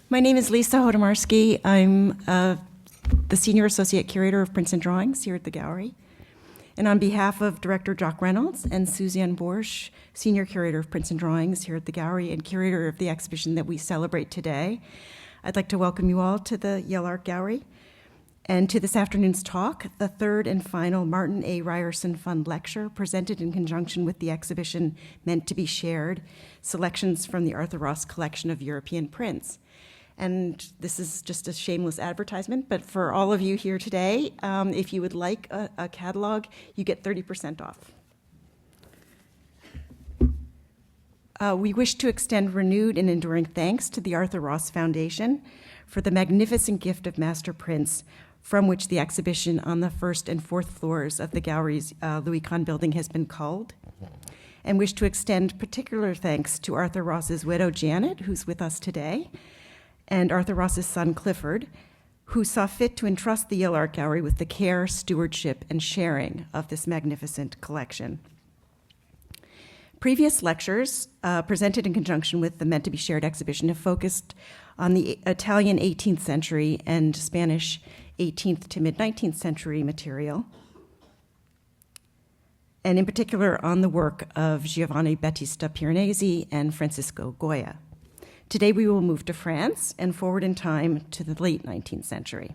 My name is Lisa Hodomarsky. I'm the Senior Associate Curator of Prints and Drawings here at the gallery. And on behalf of Director Jock Reynolds and Suzanne Borsch, Senior Curator of Prints and Drawings here at the gallery and Curator of the exhibition that we celebrate today, I'd like to welcome you all to the Yale Art Gallery and to this afternoon's talk, the third and final Martin A. Ryerson Fund Lecture, presented in conjunction with the exhibition Meant to be Shared, Selections from the Arthur Ross Collection of European Prints. And this is just a shameless advertisement, but for all of you here today, if you would like a catalog, you get 30% off. We wish to extend renewed and enduring thanks to the Arthur Ross Foundation for the magnificent gift of master prints from which the exhibition on the first and fourth floors of the gallery's Louis Kahn building has been culled, and wish to extend particular thanks to Arthur Ross's widow, Janet, who's with us today, and Arthur Ross's son, Clifford, who saw fit to entrust the Yale Art Gallery with the care, stewardship, and sharing of this magnificent collection. Previous lectures presented in conjunction with the Meant to be Shared exhibition have focused on the Italian 18th century and Spanish 18th to mid-19th century material, and in particular on the work of Giovanni Battista Piranesi and Francisco Goya. Today we will move to France and forward in time to the late 19th century.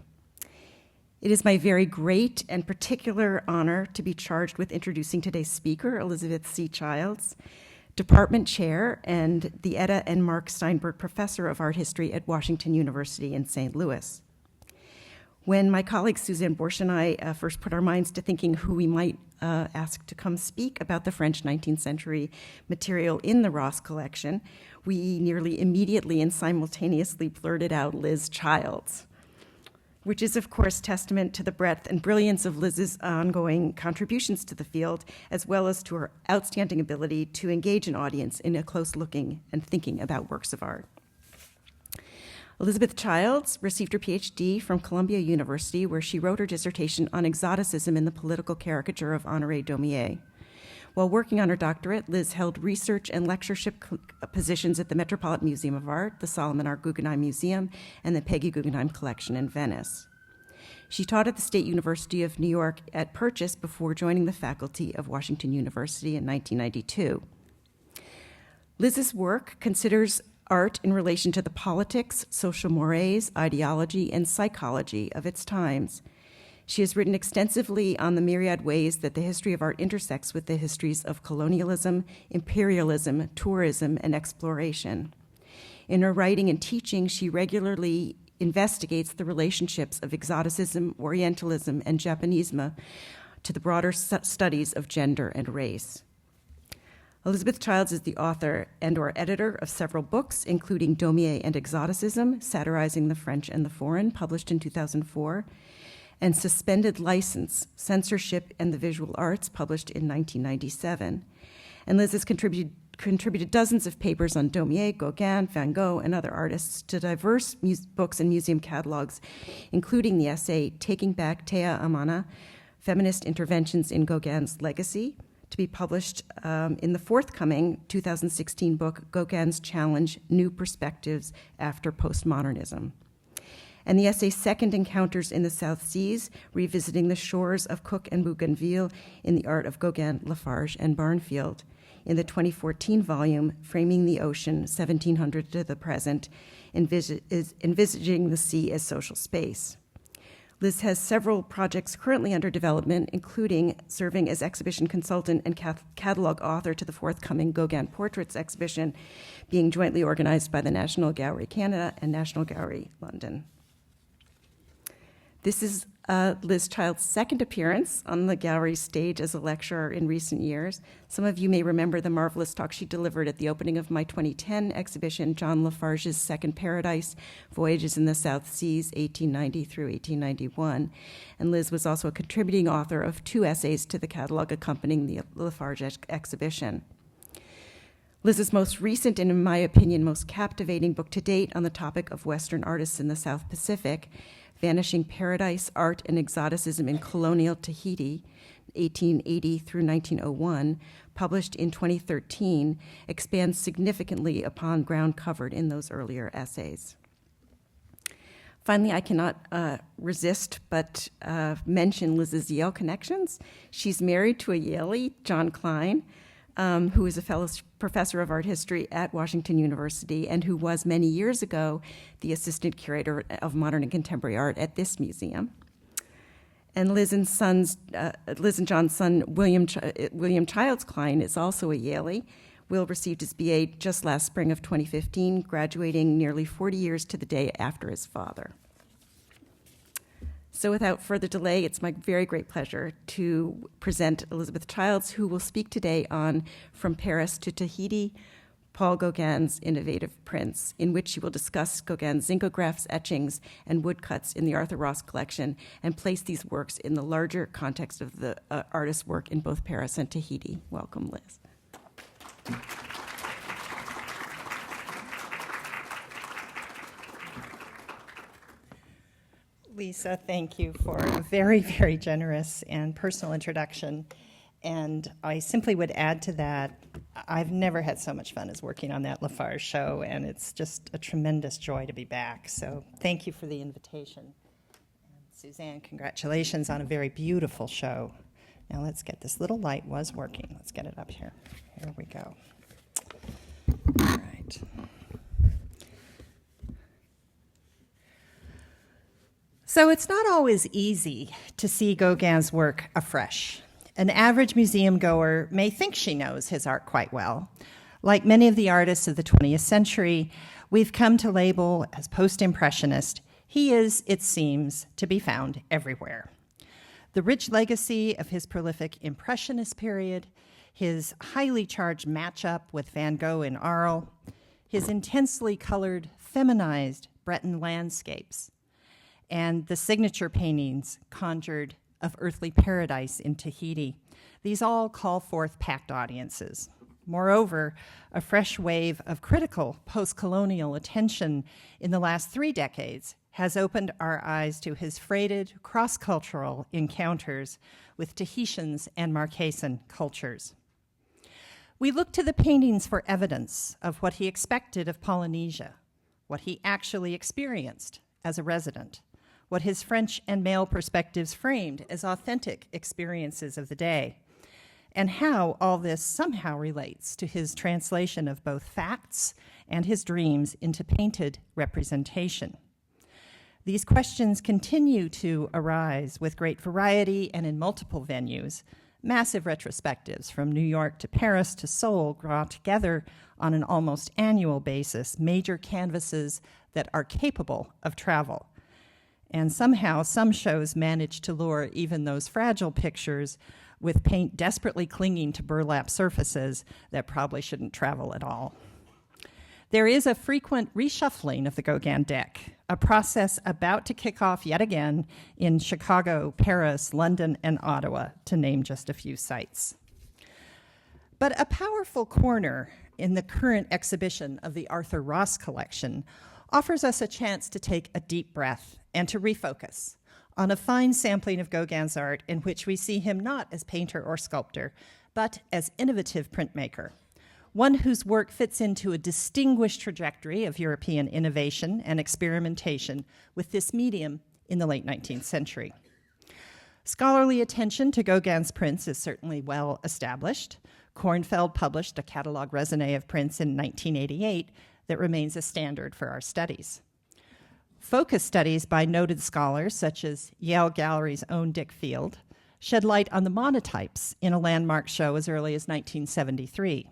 It is my very great and particular honor to be charged with introducing today's speaker, Elizabeth C. Childs, Department Chair and the Etta and Mark Steinberg Professor of Art History at Washington University in St. Louis. When my colleague Suzanne Borsch and I first put our minds to thinking who we might ask to come speak about the French 19th century material in the Ross collection, we nearly immediately and simultaneously blurted out Liz Childs, which is, of course, testament to the breadth and brilliance of Liz's ongoing contributions to the field, as well as to her outstanding ability to engage an audience in a close looking and thinking about works of art. Elizabeth Childs received her PhD from Columbia University, where she wrote her dissertation on exoticism in the political caricature of Honoré Daumier. While working on her doctorate, Liz held research and lectureship positions at the Metropolitan Museum of Art, the Solomon R. Guggenheim Museum, and the Peggy Guggenheim Collection in Venice. She taught at the State University of New York at Purchase before joining the faculty of Washington University in 1992. Liz's work considers art in relation to the politics, social mores, ideology, and psychology of its times. She has written extensively on the myriad ways that the history of art intersects with the histories of colonialism, imperialism, tourism, and exploration. In her writing and teaching, she regularly investigates the relationships of exoticism, Orientalism, and Japanisme to the broader studies of gender and race. Elizabeth Childs is the author and/or editor of several books, including Daumier and Exoticism, Satirizing the French and the Foreign, published in 2004, and Suspended License, Censorship and the Visual Arts, published in 1997. And Liz has contributed dozens of papers on Daumier, Gauguin, Van Gogh, and other artists to diverse books and museum catalogs, including the essay Taking Back Tea Amana, Feminist Interventions in Gauguin's Legacy, to be published in the forthcoming 2016 book, Gauguin's Challenge, New Perspectives After Postmodernism. And the essay Second Encounters in the South Seas, revisiting the shores of Cook and Bougainville in the art of Gauguin, Lafarge, and Barnfield, in the 2014 volume, Framing the Ocean, 1700 to the Present, envisaging the sea as social space. Liz has several projects currently under development, including serving as exhibition consultant and catalog author to the forthcoming Gauguin Portraits exhibition, being jointly organized by the National Gallery Canada and National Gallery London. This is Liz Childs' second appearance on the gallery stage as a lecturer in recent years. Some of you may remember the marvelous talk she delivered at the opening of my 2010 exhibition, John Lafarge's Second Paradise, Voyages in the South Seas, 1890 through 1891. And Liz was also a contributing author of 2 essays to the catalog accompanying the Lafarge exhibition. Liz's most recent and, in my opinion, most captivating book to date on the topic of Western artists in the South Pacific, Vanishing Paradise, Art and Exoticism in Colonial Tahiti, 1880 through 1901, published in 2013, expands significantly upon ground covered in those earlier essays. Finally, I cannot resist but mention Liz's Yale connections. She's married to a Yaley, John Klein, who is a fellow professor of art history at Washington University and who was many years ago the assistant curator of modern and contemporary art at this museum. And Liz and John's son, William Childs Klein, is also a Yaley. Will received his BA just last spring of 2015, graduating nearly 40 years to the day after his father. So without further delay, it's my very great pleasure to present Elizabeth Childs, who will speak today on From Paris to Tahiti, Paul Gauguin's Innovative Prints, in which she will discuss Gauguin's zincographs, etchings, and woodcuts in the Arthur Ross collection and place these works in the larger context of the artist's work in both Paris and Tahiti. Welcome, Liz. Lisa, thank you for a very, very generous and personal introduction. And I simply would add to that, I've never had so much fun as working on that Lafarge show, and it's just a tremendous joy to be back. So thank you for the invitation. And Suzanne, congratulations on a very beautiful show. Now let's get this little light was working. Let's get it up here. Here we go. All right. So it's not always easy to see Gauguin's work afresh. An average museum goer may think she knows his art quite well. Like many of the artists of the 20th century, we've come to label as post-impressionist. He is, it seems, to be found everywhere. The rich legacy of his prolific Impressionist period, his highly charged matchup with Van Gogh in Arles, his intensely colored, feminized Breton landscapes, and the signature paintings conjured of earthly paradise in Tahiti. These all call forth packed audiences. Moreover, a fresh wave of critical post-colonial attention in the last 3 decades has opened our eyes to his freighted cross-cultural encounters with Tahitians and Marquesan cultures. We look to the paintings for evidence of what he expected of Polynesia, what he actually experienced as a resident, what his French and male perspectives framed as authentic experiences of the day, and how all this somehow relates to his translation of both facts and his dreams into painted representation. These questions continue to arise with great variety and in multiple venues. Massive retrospectives from New York to Paris to Seoul draw together on an almost annual basis major canvases that are capable of travel. And somehow, some shows manage to lure even those fragile pictures with paint desperately clinging to burlap surfaces that probably shouldn't travel at all. There is a frequent reshuffling of the Gauguin deck, a process about to kick off yet again in Chicago, Paris, London, and Ottawa, to name just a few sites. But a powerful corner in the current exhibition of the Arthur Ross collection offers us a chance to take a deep breath and to refocus on a fine sampling of Gauguin's art in which we see him not as painter or sculptor, but as innovative printmaker, one whose work fits into a distinguished trajectory of European innovation and experimentation with this medium in the late 19th century. Scholarly attention to Gauguin's prints is certainly well established. Kornfeld published a catalogue raisonné of prints in 1988 that remains a standard for our studies. Focus studies by noted scholars, such as Yale Gallery's own Dick Field, shed light on the monotypes in a landmark show as early as 1973.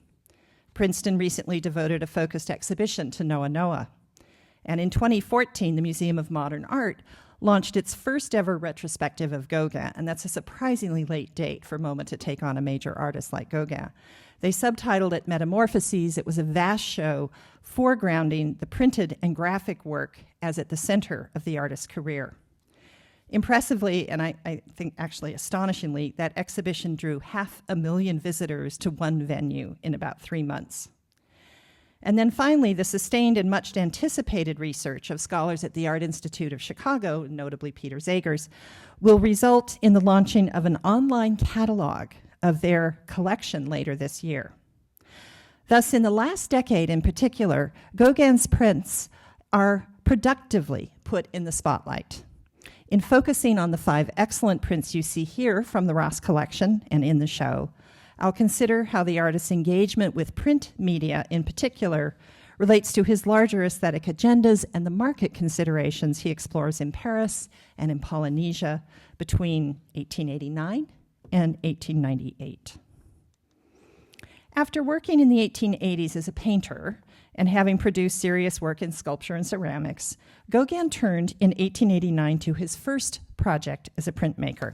Princeton recently devoted a focused exhibition to Noa Noa. And in 2014, the Museum of Modern Art launched its first ever retrospective of Gauguin, and that's a surprisingly late date for a moment to take on a major artist like Gauguin. They subtitled it Metamorphoses. It was a vast show foregrounding the printed and graphic work as at the center of the artist's career. Impressively, and I think actually astonishingly, that exhibition drew 500,000 visitors to one venue in about 3 months. And then finally, the sustained and much anticipated research of scholars at the Art Institute of Chicago, notably Peter Zagers, will result in the launching of an online catalog of their collection later this year. Thus, in the last decade in particular, Gauguin's prints are productively put in the spotlight. In focusing on the 5 excellent prints you see here from the Ross collection and in the show, I'll consider how the artist's engagement with print media in particular relates to his larger aesthetic agendas and the market considerations he explores in Paris and in Polynesia between 1889 and 1898. After working in the 1880s as a painter and having produced serious work in sculpture and ceramics, Gauguin turned in 1889 to his first project as a printmaker.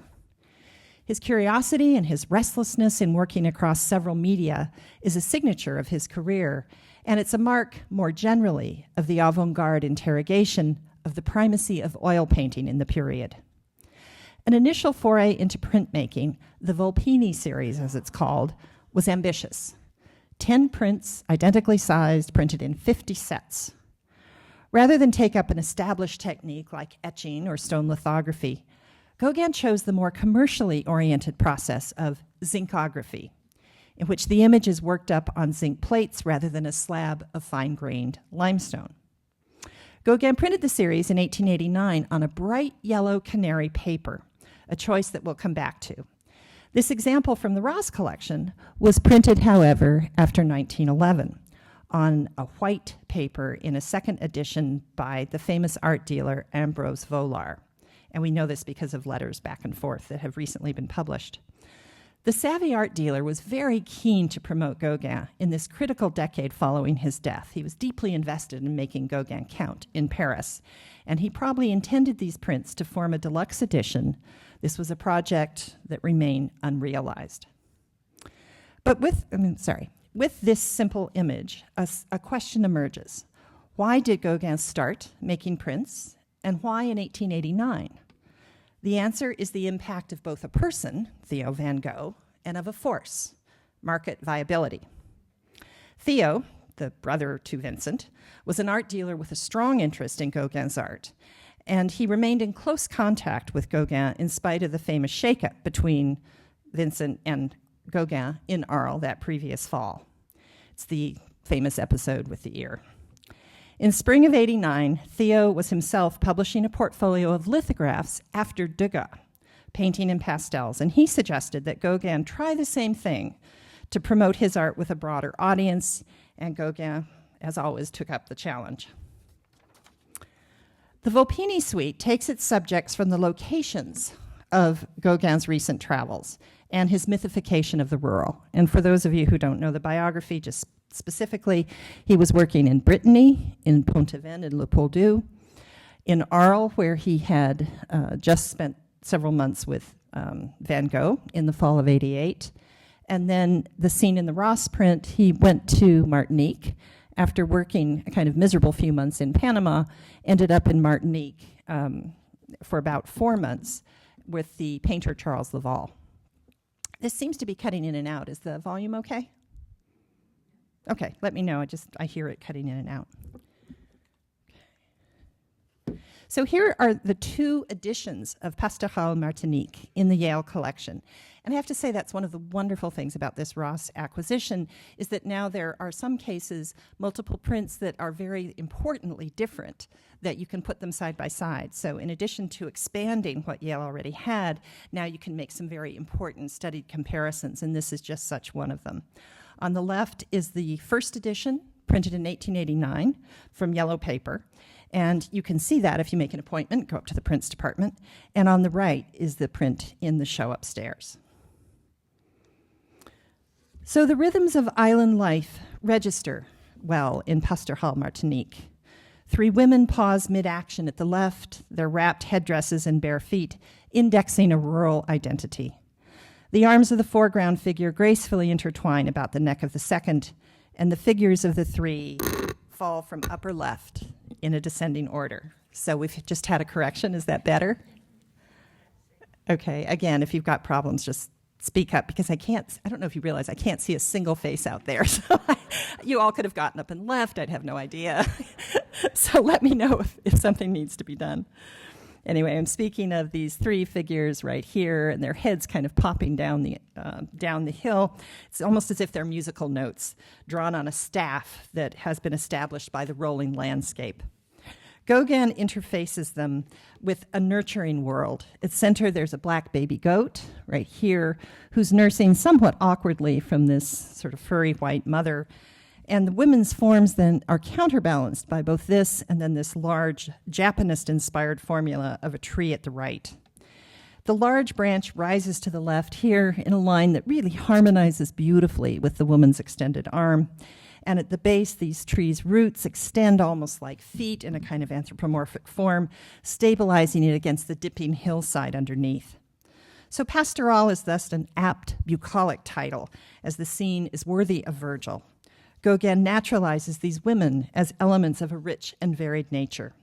His curiosity and his restlessness in working across several media is a signature of his career, and it's a mark, more generally, of the avant-garde interrogation of the primacy of oil painting in the period. An initial foray into printmaking, the Volpini series, as it's called, was ambitious. 10 prints, identically sized, printed in 50 sets. Rather than take up an established technique like etching or stone lithography, Gauguin chose the more commercially oriented process of zincography, in which the image is worked up on zinc plates rather than a slab of fine-grained limestone. Gauguin printed the series in 1889 on a bright yellow canary paper, a choice that we'll come back to. This example from the Ross collection was printed, however, after 1911 on a white paper in a second edition by the famous art dealer Ambrose Vollard. And we know this because of letters back and forth that have recently been published. The savvy art dealer was very keen to promote Gauguin in this critical decade following his death. He was deeply invested in making Gauguin count in Paris, and he probably intended these prints to form a deluxe edition. This was a project that remained unrealized. But with this simple image, a question emerges. Why did Gauguin start making prints, and why in 1889? The answer is the impact of both a person, Theo van Gogh, and of a force, market viability. Theo, the brother to Vincent, was an art dealer with a strong interest in Gauguin's art, and he remained in close contact with Gauguin in spite of the famous shakeup between Vincent and Gauguin in Arles that previous fall. It's the famous episode with the ear. In spring of '89, Theo was himself publishing a portfolio of lithographs after Degas, painting in pastels, and he suggested that Gauguin try the same thing to promote his art with a broader audience, and Gauguin, as always, took up the challenge. The Volpini suite takes its subjects from the locations of Gauguin's recent travels and his mythification of the rural. And for those of you who don't know the biography, just specifically, he was working in Brittany, in Pont-Aven, in Le Poldou, in Arles, where he had just spent several months with Van Gogh in the fall of '88. And then the scene in the Ross print, he went to Martinique after working a kind of miserable few months in Panama, ended up in Martinique for about 4 months with the painter Charles Laval. This seems to be cutting in and out. Is the volume okay? Okay, let me know. I hear it cutting in and out. So here are the 2 editions of Pastoral Martinique in the Yale collection. And I have to say that's one of the wonderful things about this Ross acquisition is that now there are some cases, multiple prints that are very importantly different, that you can put them side by side. So in addition to expanding what Yale already had, now you can make some very important studied comparisons, and this is just such one of them. On the left is the first edition, printed in 1889 from yellow paper. And you can see that if you make an appointment, go up to the prints department. And on the right is the print in the show upstairs. So the rhythms of island life register well in Pastoral Martinique. 3 women pause mid-action at the left, their wrapped headdresses and bare feet, indexing a rural identity. The arms of the foreground figure gracefully intertwine about the neck of the second, and the figures of the 3 fall from upper left in a descending order. So we've just had a correction. Is that better? Okay, again, if you've got problems, just speak up, because I don't know if you realize, I can't see a single face out there. So you all could have gotten up and left. I'd have no idea. So let me know if something needs to be done. Anyway, I'm speaking of these 3 figures right here, and their heads kind of popping down the hill. It's almost as if they're musical notes drawn on a staff that has been established by the rolling landscape. Gauguin interfaces them with a nurturing world. At center, there's a black baby goat right here who's nursing somewhat awkwardly from this sort of furry white mother. And the women's forms then are counterbalanced by both this and then this large Japanist-inspired formula of a tree at the right. The large branch rises to the left here in a line that really harmonizes beautifully with the woman's extended arm. And at the base, these trees' roots extend almost like feet in a kind of anthropomorphic form, stabilizing it against the dipping hillside underneath. So Pastoral is thus an apt bucolic title, as the scene is worthy of Virgil. Gauguin naturalizes these women as elements of a rich and varied nature.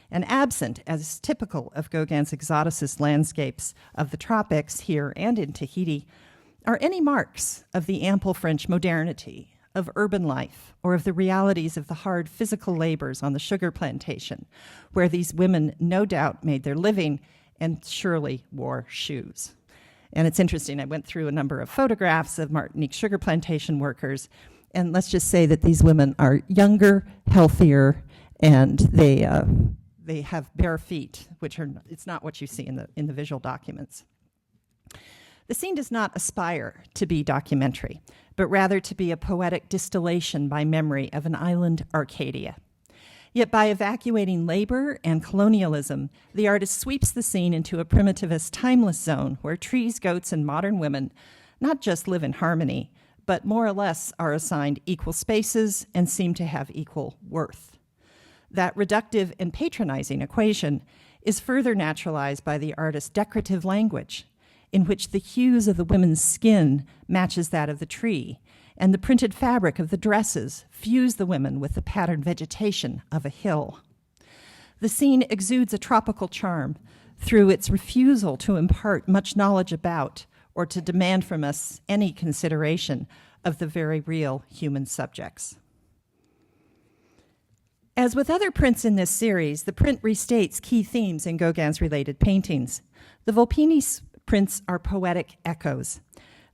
And absent, as is typical of Gauguin's exoticist landscapes of the tropics here and in Tahiti, are any marks of the ample French modernity, of urban life, or of the realities of the hard physical labors on the sugar plantation, where these women no doubt made their living and surely wore shoes. And it's interesting, I went through a number of photographs of Martinique sugar plantation workers, and let's just say that these women are younger, healthier, and they have bare feet, which are it's not what you see in the visual documents. The scene does not aspire to be documentary, but rather to be a poetic distillation by memory of an island Arcadia. Yet by evacuating labor and colonialism, the artist sweeps the scene into a primitivist, timeless zone where trees, goats, and modern women not just live in harmony, but more or less are assigned equal spaces and seem to have equal worth. That reductive and patronizing equation is further naturalized by the artist's decorative language, in which the hues of the women's skin matches that of the tree, and the printed fabric of the dresses fuse the women with the patterned vegetation of a hill. The scene exudes a tropical charm through its refusal to impart much knowledge about or to demand from us any consideration of the very real human subjects. As with other prints in this series, the print restates key themes in Gauguin's related paintings. The Volpini prints are poetic echoes.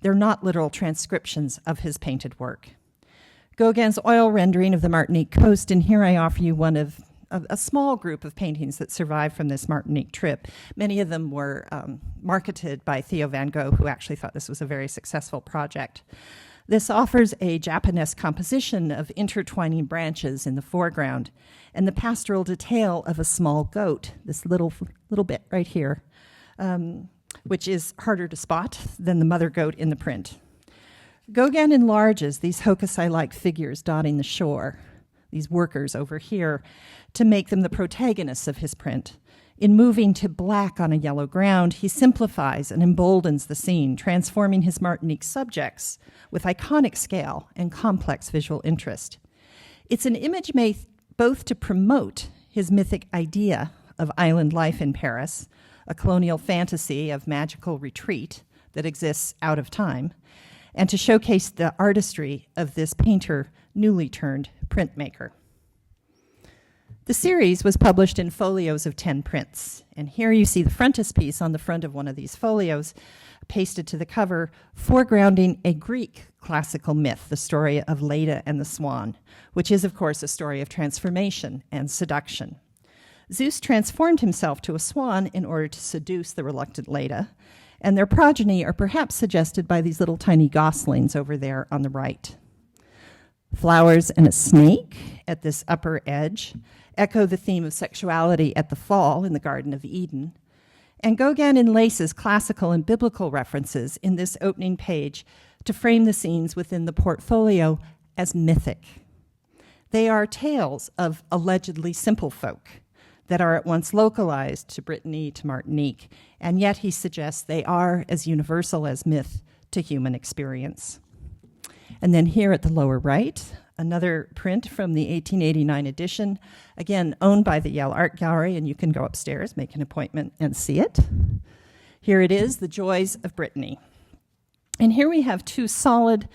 They're not literal transcriptions of his painted work. Gauguin's oil rendering of the Martinique coast, and here I offer you one of a small group of paintings that survived from this Martinique trip. Many of them were marketed by Theo van Gogh, who actually thought this was a very successful project. This offers a Japanese composition of intertwining branches in the foreground and the pastoral detail of a small goat, this little bit right here, which is harder to spot than the mother goat in the print. Gauguin enlarges these hokusai-like figures dotting the shore, these workers over here, to make them the protagonists of his print. In moving to black on a yellow ground, he simplifies and emboldens the scene, transforming his Martinique subjects with iconic scale and complex visual interest. It's an image made both to promote his mythic idea of island life in Paris, a colonial fantasy of magical retreat that exists out of time, and to showcase the artistry of this painter, newly turned printmaker. The series was published in folios of 10 prints, and here you see the frontispiece on the front of one of these folios, pasted to the cover, foregrounding a Greek classical myth, the story of Leda and the Swan, which is, of course, a story of transformation and seduction. Zeus transformed himself to a swan in order to seduce the reluctant Leda, and their progeny are perhaps suggested by these little tiny goslings over there on the right. Flowers and a snake at this upper edge echo the theme of sexuality at the fall in the Garden of Eden, and Gauguin enlaces classical and biblical references in this opening page to frame the scenes within the portfolio as mythic. They are tales of allegedly simple folk that are at once localized to Brittany, to Martinique, and yet he suggests they are as universal as myth to human experience. And then here at the lower right, another print from the 1889 edition, again owned by the Yale Art Gallery, and you can go upstairs, make an appointment, and see it. Here it is, The Joys of Brittany. And here we have two solid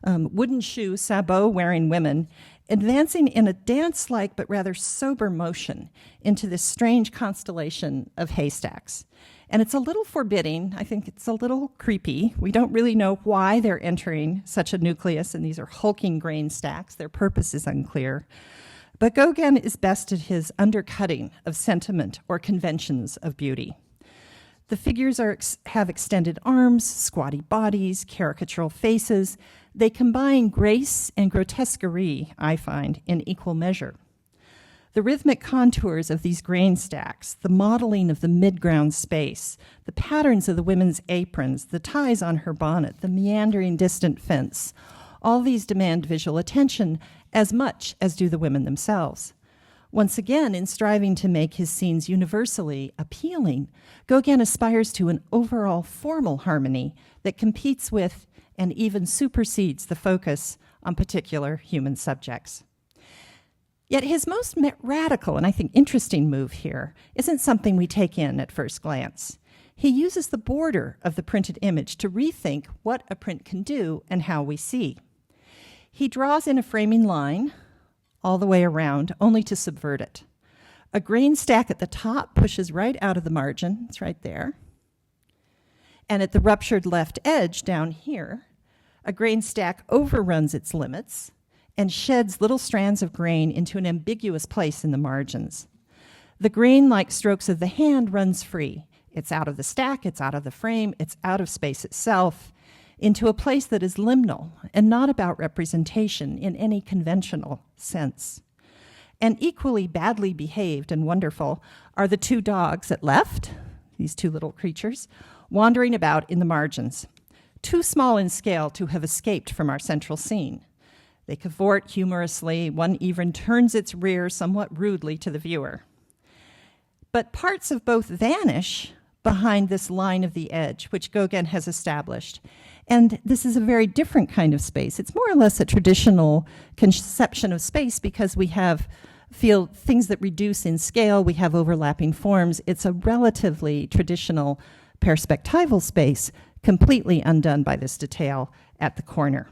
wooden shoe sabot-wearing women advancing in a dance-like but rather sober motion into this strange constellation of haystacks. And it's a little forbidding. I think it's a little creepy. We don't really know why they're entering such a nucleus, and these are hulking grain stacks. Their purpose is unclear. But Gauguin is best at his undercutting of sentiment or conventions of beauty. The figures have extended arms, squatty bodies, caricatural faces. They combine grace and grotesquerie, I find, in equal measure. The rhythmic contours of these grain stacks, the modeling of the mid-ground space, the patterns of the women's aprons, the ties on her bonnet, the meandering distant fence, all these demand visual attention as much as do the women themselves. Once again, in striving to make his scenes universally appealing, Gauguin aspires to an overall formal harmony that competes with and even supersedes the focus on particular human subjects. Yet his most radical and I think interesting move here isn't something we take in at first glance. He uses the border of the printed image to rethink what a print can do and how we see. He draws in a framing line all the way around, only to subvert it. A grain stack at the top pushes right out of the margin. It's right there. And at the ruptured left edge down here, a grain stack overruns its limits and sheds little strands of grain into an ambiguous place in the margins. The grain-like strokes of the hand runs free. It's out of the stack, it's out of the frame, it's out of space itself, into a place that is liminal and not about representation in any conventional sense. And equally badly behaved and wonderful are the two dogs at left, these two little creatures, wandering about in the margins, too small in scale to have escaped from our central scene. They cavort humorously, one even turns its rear somewhat rudely to the viewer. But parts of both vanish behind this line of the edge, which Gauguin has established. And this is a very different kind of space. It's more or less a traditional conception of space because we have things that reduce in scale, we have overlapping forms. It's a relatively traditional perspectival space, completely undone by this detail at the corner.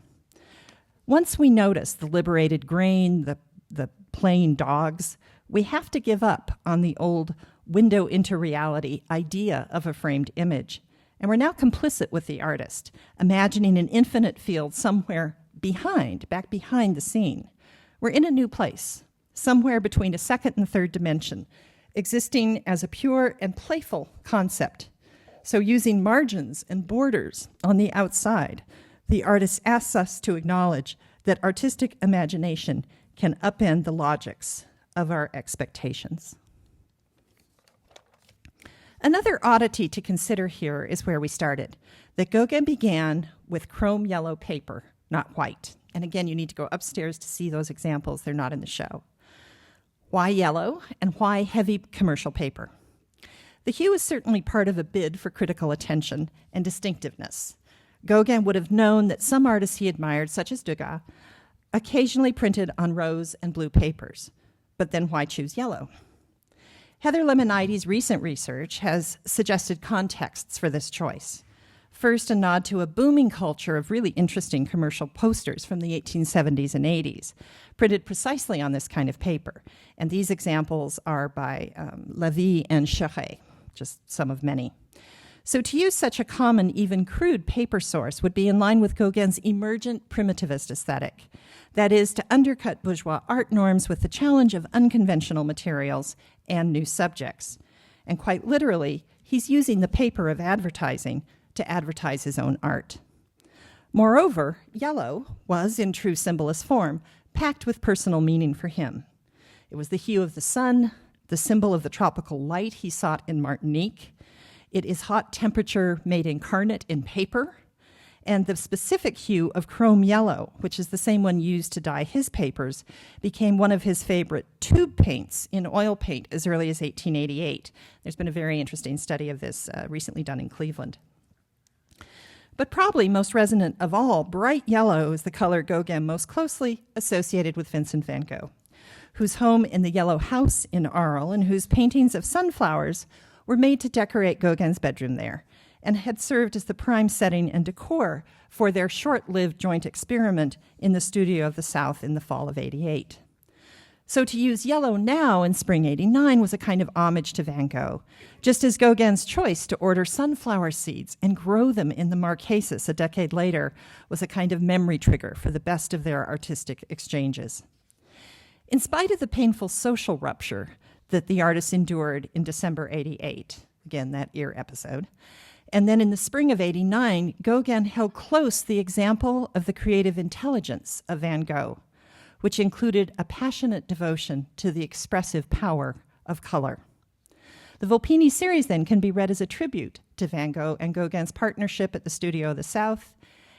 Once we notice the liberated grain, the plain dogs, we have to give up on the old window into reality idea of a framed image. And we're now complicit with the artist, imagining an infinite field somewhere back behind the scene. We're in a new place, somewhere between a second and third dimension, existing as a pure and playful concept. So using margins and borders on the outside, the artist asks us to acknowledge that artistic imagination can upend the logics of our expectations. Another oddity to consider here is where we started, that Gauguin began with chrome yellow paper, not white. And again, you need to go upstairs to see those examples. They're not in the show. Why yellow and why heavy commercial paper? The hue is certainly part of a bid for critical attention and distinctiveness. Gauguin would have known that some artists he admired, such as Degas, occasionally printed on rose and blue papers. But then why choose yellow? Heather Lemonides' recent research has suggested contexts for this choice. First, a nod to a booming culture of really interesting commercial posters from the 1870s and 80s, printed precisely on this kind of paper. And these examples are by Levy and Cheret, just some of many. So to use such a common, even crude paper source would be in line with Gauguin's emergent primitivist aesthetic. That is, to undercut bourgeois art norms with the challenge of unconventional materials and new subjects. And quite literally, he's using the paper of advertising to advertise his own art. Moreover, yellow was, in true symbolist form, packed with personal meaning for him. It was the hue of the sun, the symbol of the tropical light he sought in Martinique. It is hot temperature made incarnate in paper, and the specific hue of chrome yellow, which is the same one used to dye his papers, became one of his favorite tube paints in oil paint as early as 1888. There's been a very interesting study of this recently done in Cleveland. But probably most resonant of all, bright yellow is the color Gauguin most closely associated with Vincent van Gogh, whose home in the Yellow House in Arles and whose paintings of sunflowers were made to decorate Gauguin's bedroom there and had served as the prime setting and decor for their short-lived joint experiment in the Studio of the South in the fall of '88. So to use yellow now in spring '89 was a kind of homage to Van Gogh, just as Gauguin's choice to order sunflower seeds and grow them in the Marquesas a decade later was a kind of memory trigger for the best of their artistic exchanges. In spite of the painful social rupture that the artist endured in December 88, again, that ear episode, and then in the spring of 89, Gauguin held close the example of the creative intelligence of Van Gogh, which included a passionate devotion to the expressive power of color. The Volpini series then can be read as a tribute to Van Gogh and Gauguin's partnership at the Studio of the South,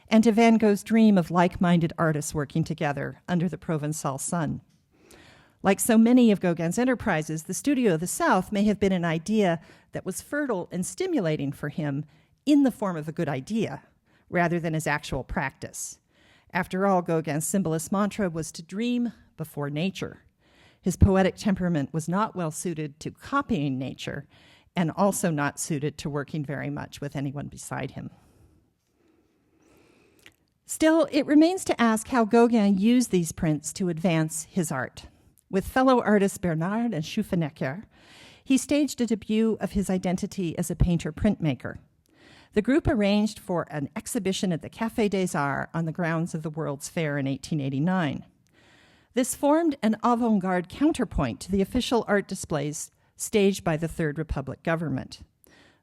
and to Van Gogh's dream of like-minded artists working together under the Provençal sun. Like so many of Gauguin's enterprises, the Studio of the South may have been an idea that was fertile and stimulating for him in the form of a good idea, rather than as actual practice. After all, Gauguin's symbolist mantra was to dream before nature. His poetic temperament was not well suited to copying nature, and also not suited to working very much with anyone beside him. Still, it remains to ask how Gauguin used these prints to advance his art. With fellow artists Bernard and Schufenecker, he staged a debut of his identity as a painter-printmaker. The group arranged for an exhibition at the Café des Arts on the grounds of the World's Fair in 1889. This formed an avant-garde counterpoint to the official art displays staged by the Third Republic government.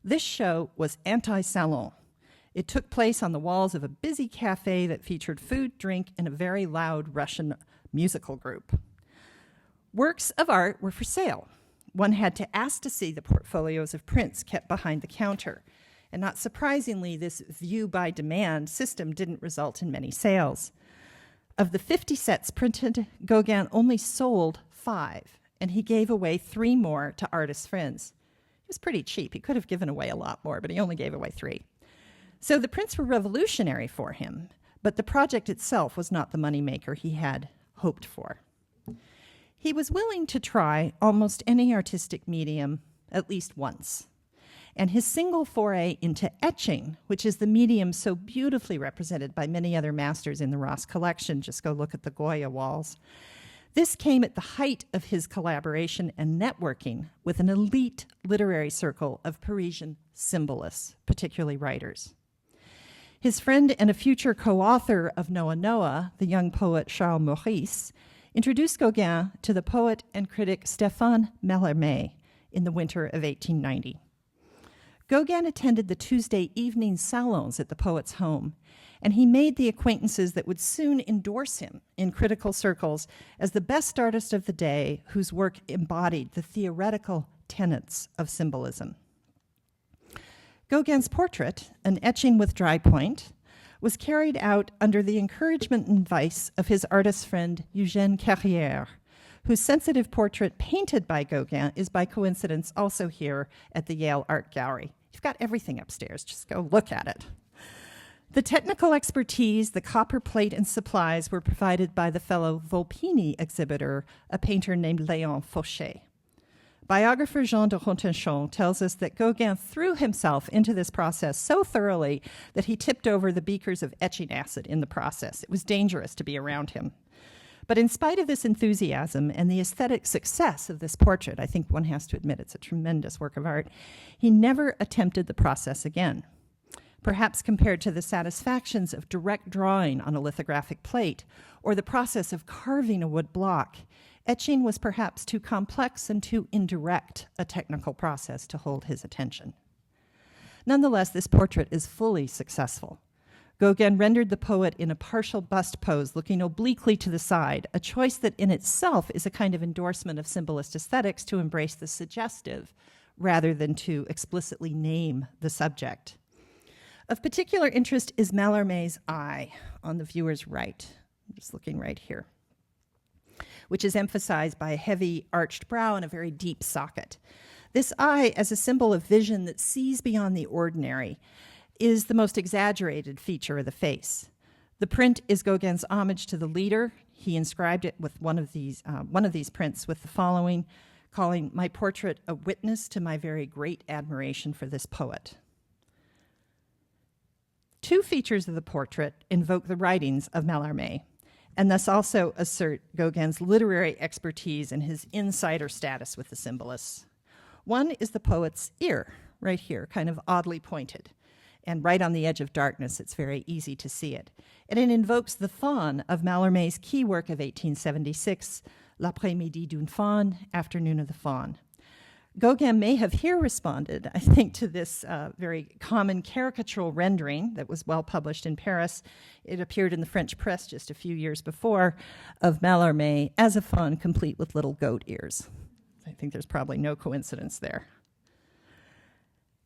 This show was anti-salon. It took place on the walls of a busy cafe that featured food, drink, and a very loud Russian musical group. Works of art were for sale. One had to ask to see the portfolios of prints kept behind the counter. And not surprisingly, this view-by-demand system didn't result in many sales. Of the 50 sets printed, Gauguin only sold 5, and he gave away 3 more to artist friends. He was pretty cheap. He could have given away a lot more, but he only gave away 3. So the prints were revolutionary for him, but the project itself was not the moneymaker he had hoped for. He was willing to try almost any artistic medium at least once. And his single foray into etching, which is the medium so beautifully represented by many other masters in the Ross collection, just go look at the Goya walls, this came at the height of his collaboration and networking with an elite literary circle of Parisian symbolists, particularly writers. His friend and a future co-author of Noa Noa, the young poet Charles Maurice, introduced Gauguin to the poet and critic Stéphane Mallarmé in the winter of 1890. Gauguin attended the Tuesday evening salons at the poet's home, and he made the acquaintances that would soon endorse him in critical circles as the best artist of the day whose work embodied the theoretical tenets of symbolism. Gauguin's portrait, an etching with dry point, was carried out under the encouragement and advice of his artist friend Eugène Carrière, whose sensitive portrait painted by Gauguin is by coincidence also here at the Yale Art Gallery. You've got everything upstairs, just go look at it. The technical expertise, the copper plate and supplies were provided by the fellow Volpini exhibitor, a painter named Léon Fauché. Biographer Jean de Rotenchon tells us that Gauguin threw himself into this process so thoroughly that he tipped over the beakers of etching acid in the process. It was dangerous to be around him. But in spite of this enthusiasm and the aesthetic success of this portrait, I think one has to admit it's a tremendous work of art, he never attempted the process again. Perhaps compared to the satisfactions of direct drawing on a lithographic plate or the process of carving a wood block, etching was perhaps too complex and too indirect a technical process to hold his attention. Nonetheless, this portrait is fully successful. Gauguin rendered the poet in a partial bust pose, looking obliquely to the side, a choice that in itself is a kind of endorsement of symbolist aesthetics to embrace the suggestive rather than to explicitly name the subject. Of particular interest is Mallarmé's eye on the viewer's right. I'm just looking right here, which is emphasized by a heavy arched brow and a very deep socket. This eye, as a symbol of vision that sees beyond the ordinary, is the most exaggerated feature of the face. The print is Gauguin's homage to the leader. He inscribed it with one of these prints with the following, calling my portrait a witness to my very great admiration for this poet. 2 features of the portrait invoke the writings of Mallarmé, and thus also assert Gauguin's literary expertise and his insider status with the symbolists. One is the poet's ear, right here, kind of oddly pointed. And right on the edge of darkness, it's very easy to see it. And it invokes the faun of Mallarmé's key work of 1876, L'après-midi d'une faune, afternoon of the fawn. Gauguin may have here responded, I think, to this very common caricatural rendering that was well published in Paris. It appeared in the French press just a few years before, of Mallarmé as a fawn complete with little goat ears. I think there's probably no coincidence there.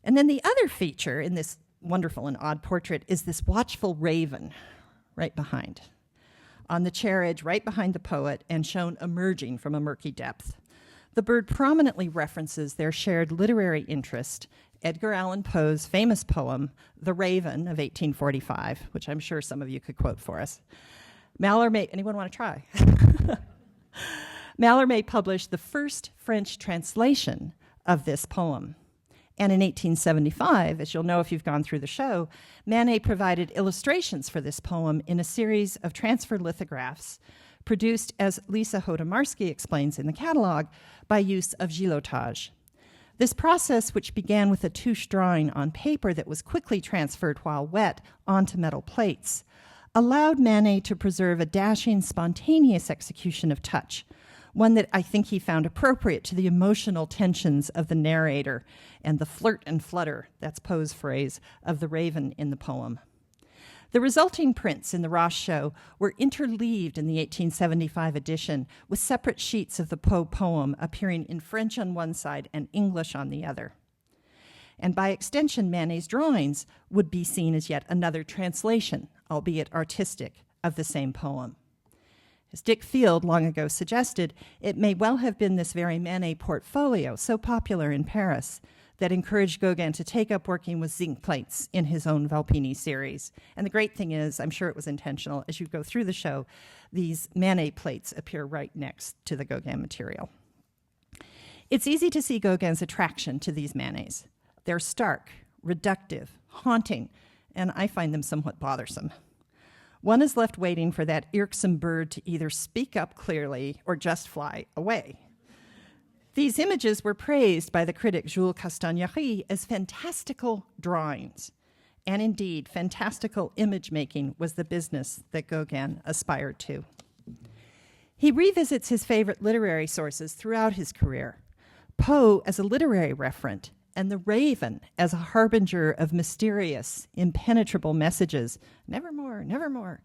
And then the other feature in this wonderful and odd portrait is this watchful raven right behind, on the chair edge right behind the poet and shown emerging from a murky depth. The bird prominently references their shared literary interest, Edgar Allan Poe's famous poem, The Raven of 1845, which I'm sure some of you could quote for us. Mallarmé, anyone want to try? Mallarmé published the first French translation of this poem. And in 1875, as you'll know if you've gone through the show, Manet provided illustrations for this poem in a series of transfer lithographs produced, as Lisa Hodomarsky explains in the catalog, by use of gilotage. This process, which began with a touche drawing on paper that was quickly transferred while wet onto metal plates, allowed Manet to preserve a dashing, spontaneous execution of touch, one that I think he found appropriate to the emotional tensions of the narrator and the flirt and flutter, that's Poe's phrase, of the raven in the poem. The resulting prints in the Ross show were interleaved in the 1875 edition with separate sheets of the Poe poem appearing in French on one side and English on the other. And by extension, Manet's drawings would be seen as yet another translation, albeit artistic, of the same poem. As Dick Field long ago suggested, it may well have been this very Manet portfolio, so popular in Paris, that encouraged Gauguin to take up working with zinc plates in his own Valpini series. And the great thing is, I'm sure it was intentional, as you go through the show, these Manet plates appear right next to the Gauguin material. It's easy to see Gauguin's attraction to these Manets. They're stark, reductive, haunting, and I find them somewhat bothersome. One is left waiting for that irksome bird to either speak up clearly or just fly away. These images were praised by the critic Jules Castagnary as fantastical drawings. And indeed, fantastical image making was the business that Gauguin aspired to. He revisits his favorite literary sources throughout his career. Poe as a literary referent, and the raven as a harbinger of mysterious, impenetrable messages, nevermore, nevermore,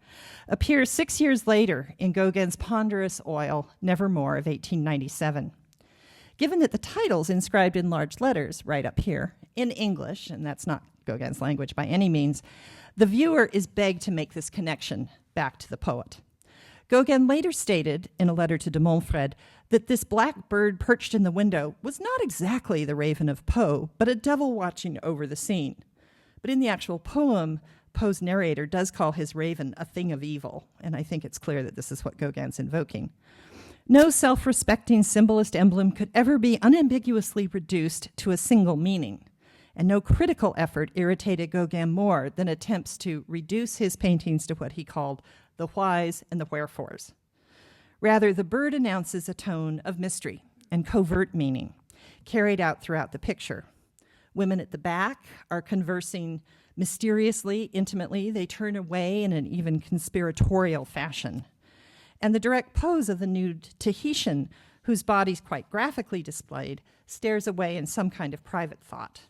appears 6 years later in Gauguin's ponderous oil, Nevermore of 1897. Given that the title's inscribed in large letters right up here, in English, and that's not Gauguin's language by any means, the viewer is begged to make this connection back to the poet. Gauguin later stated in a letter to de Montfred that this black bird perched in the window was not exactly the raven of Poe, but a devil watching over the scene. But in the actual poem, Poe's narrator does call his raven a thing of evil, and I think it's clear that this is what Gauguin's invoking. No self-respecting symbolist emblem could ever be unambiguously reduced to a single meaning, and no critical effort irritated Gauguin more than attempts to reduce his paintings to what he called the whys and the wherefores. Rather, the bird announces a tone of mystery and covert meaning, carried out throughout the picture. Women at the back are conversing mysteriously, intimately. They turn away in an even conspiratorial fashion. And the direct pose of the nude Tahitian, whose body's quite graphically displayed, stares away in some kind of private thought.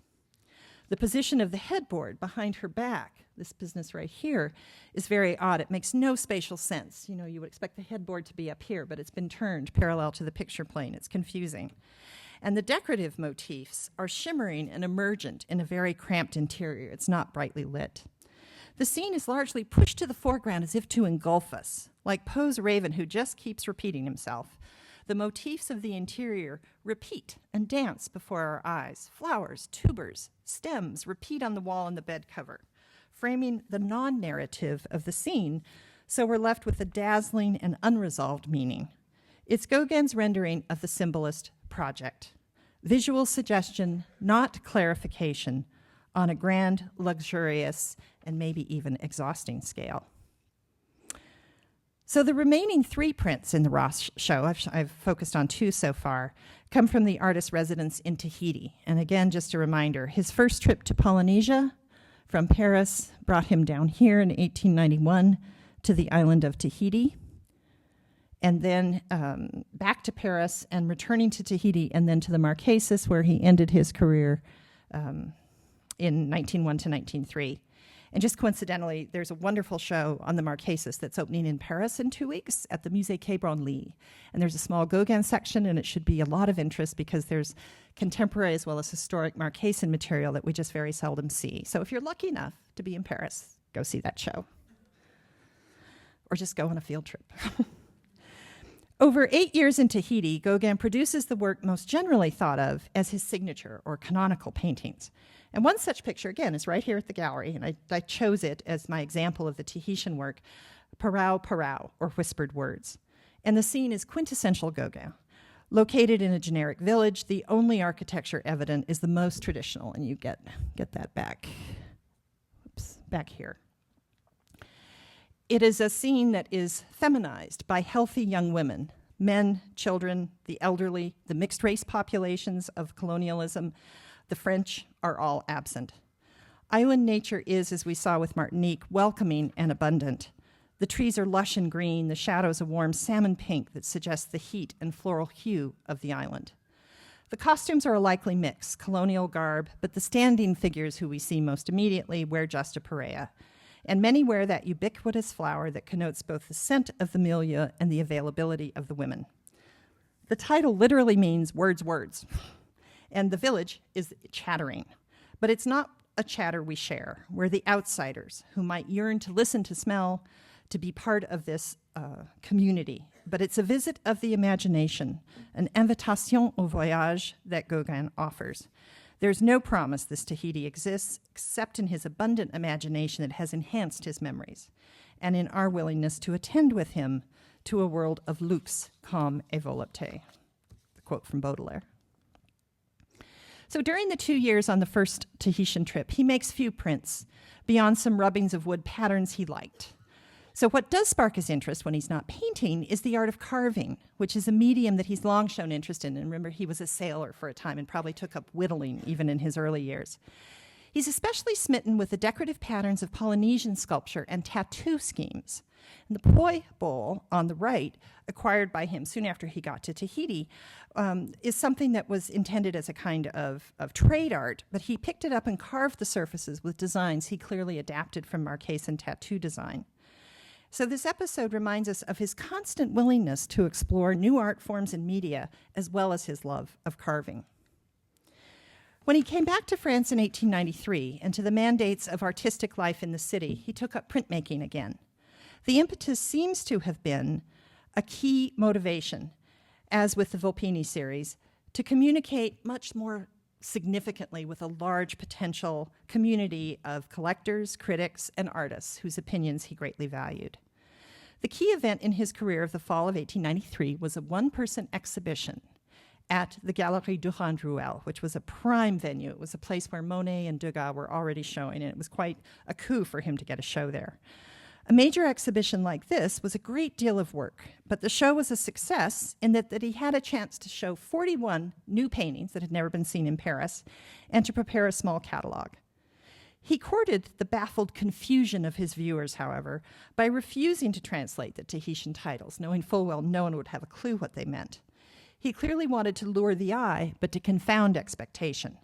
The position of the headboard behind her back, this business right here, is very odd. It makes no spatial sense. You know, you would expect the headboard to be up here, but it's been turned parallel to the picture plane. It's confusing. And the decorative motifs are shimmering and emergent in a very cramped interior. It's not brightly lit. The scene is largely pushed to the foreground as if to engulf us, like Poe's raven who just keeps repeating himself. The motifs of the interior repeat and dance before our eyes. Flowers, tubers, stems repeat on the wall and the bed cover, framing the non-narrative of the scene, so we're left with a dazzling and unresolved meaning. It's Gauguin's rendering of the symbolist project. Visual suggestion, not clarification, on a grand, luxurious, and maybe even exhausting scale. So the remaining 3 prints in the Ross show, I've focused on 2 so far, come from the artist's residence in Tahiti. And again, just a reminder, his first trip to Polynesia from Paris brought him down here in 1891 to the island of Tahiti. and then back to Paris and returning to Tahiti and then to the Marquesas, where he ended his career in 1901 to 1903. And just coincidentally, there's a wonderful show on the Marquesas that's opening in Paris in 2 weeks at the Musée Quai Branly. And there's a small Gauguin section, and it should be a lot of interest because there's contemporary as well as historic Marquesan material that we just very seldom see. So if you're lucky enough to be in Paris, go see that show. Or just go on a field trip. Over 8 years in Tahiti, Gauguin produces the work most generally thought of as his signature or canonical paintings. And one such picture, again, is right here at the gallery, and I chose it as my example of the Tahitian work, Parau Parau, or Whispered Words. And the scene is quintessential Gauguin. Located in a generic village, the only architecture evident is the most traditional, and you get that back here. It is a scene that is feminized by healthy young women, men, children, the elderly, the mixed race populations of colonialism. The French are all absent. Island nature is, as we saw with Martinique, welcoming and abundant. The trees are lush and green, the shadows a warm salmon pink that suggests the heat and floral hue of the island. The costumes are a likely mix, colonial garb, but the standing figures who we see most immediately wear just a parea. And many wear that ubiquitous flower that connotes both the scent of the milieu and the availability of the women. The title literally means words, words. And the village is chattering. But it's not a chatter we share. We're the outsiders who might yearn to listen, to smell, to be part of this community. But it's a visit of the imagination, an invitation au voyage that Gauguin offers. There's no promise this Tahiti exists except in his abundant imagination that has enhanced his memories, and in our willingness to attend with him to a world of luxe, calme et volupté. The quote from Baudelaire. So during the 2 years on the first Tahitian trip, he makes few prints beyond some rubbings of wood patterns he liked. So what does spark his interest when he's not painting is the art of carving, which is a medium that he's long shown interest in. And remember, he was a sailor for a time and probably took up whittling even in his early years. He's especially smitten with the decorative patterns of Polynesian sculpture and tattoo schemes. And the poi bowl on the right, acquired by him soon after he got to Tahiti, is something that was intended as a kind of trade art, but he picked it up and carved the surfaces with designs he clearly adapted from Marquesan tattoo design. So this episode reminds us of his constant willingness to explore new art forms and media, as well as his love of carving. When he came back to France in 1893 and to the mandates of artistic life in the city, he took up printmaking again. The impetus seems to have been a key motivation, as with the Volpini series, to communicate much more significantly with a large potential community of collectors, critics, and artists whose opinions he greatly valued. The key event in his career of the fall of 1893 was a one-person exhibition at the Galerie Durand-Ruel, which was a prime venue. It was a place where Monet and Degas were already showing, and it was quite a coup for him to get a show there. A major exhibition like this was a great deal of work, but the show was a success in that he had a chance to show 41 new paintings that had never been seen in Paris and to prepare a small catalog. He courted the baffled confusion of his viewers, however, by refusing to translate the Tahitian titles, knowing full well no one would have a clue what they meant. He clearly wanted to lure the eye, but to confound expectation.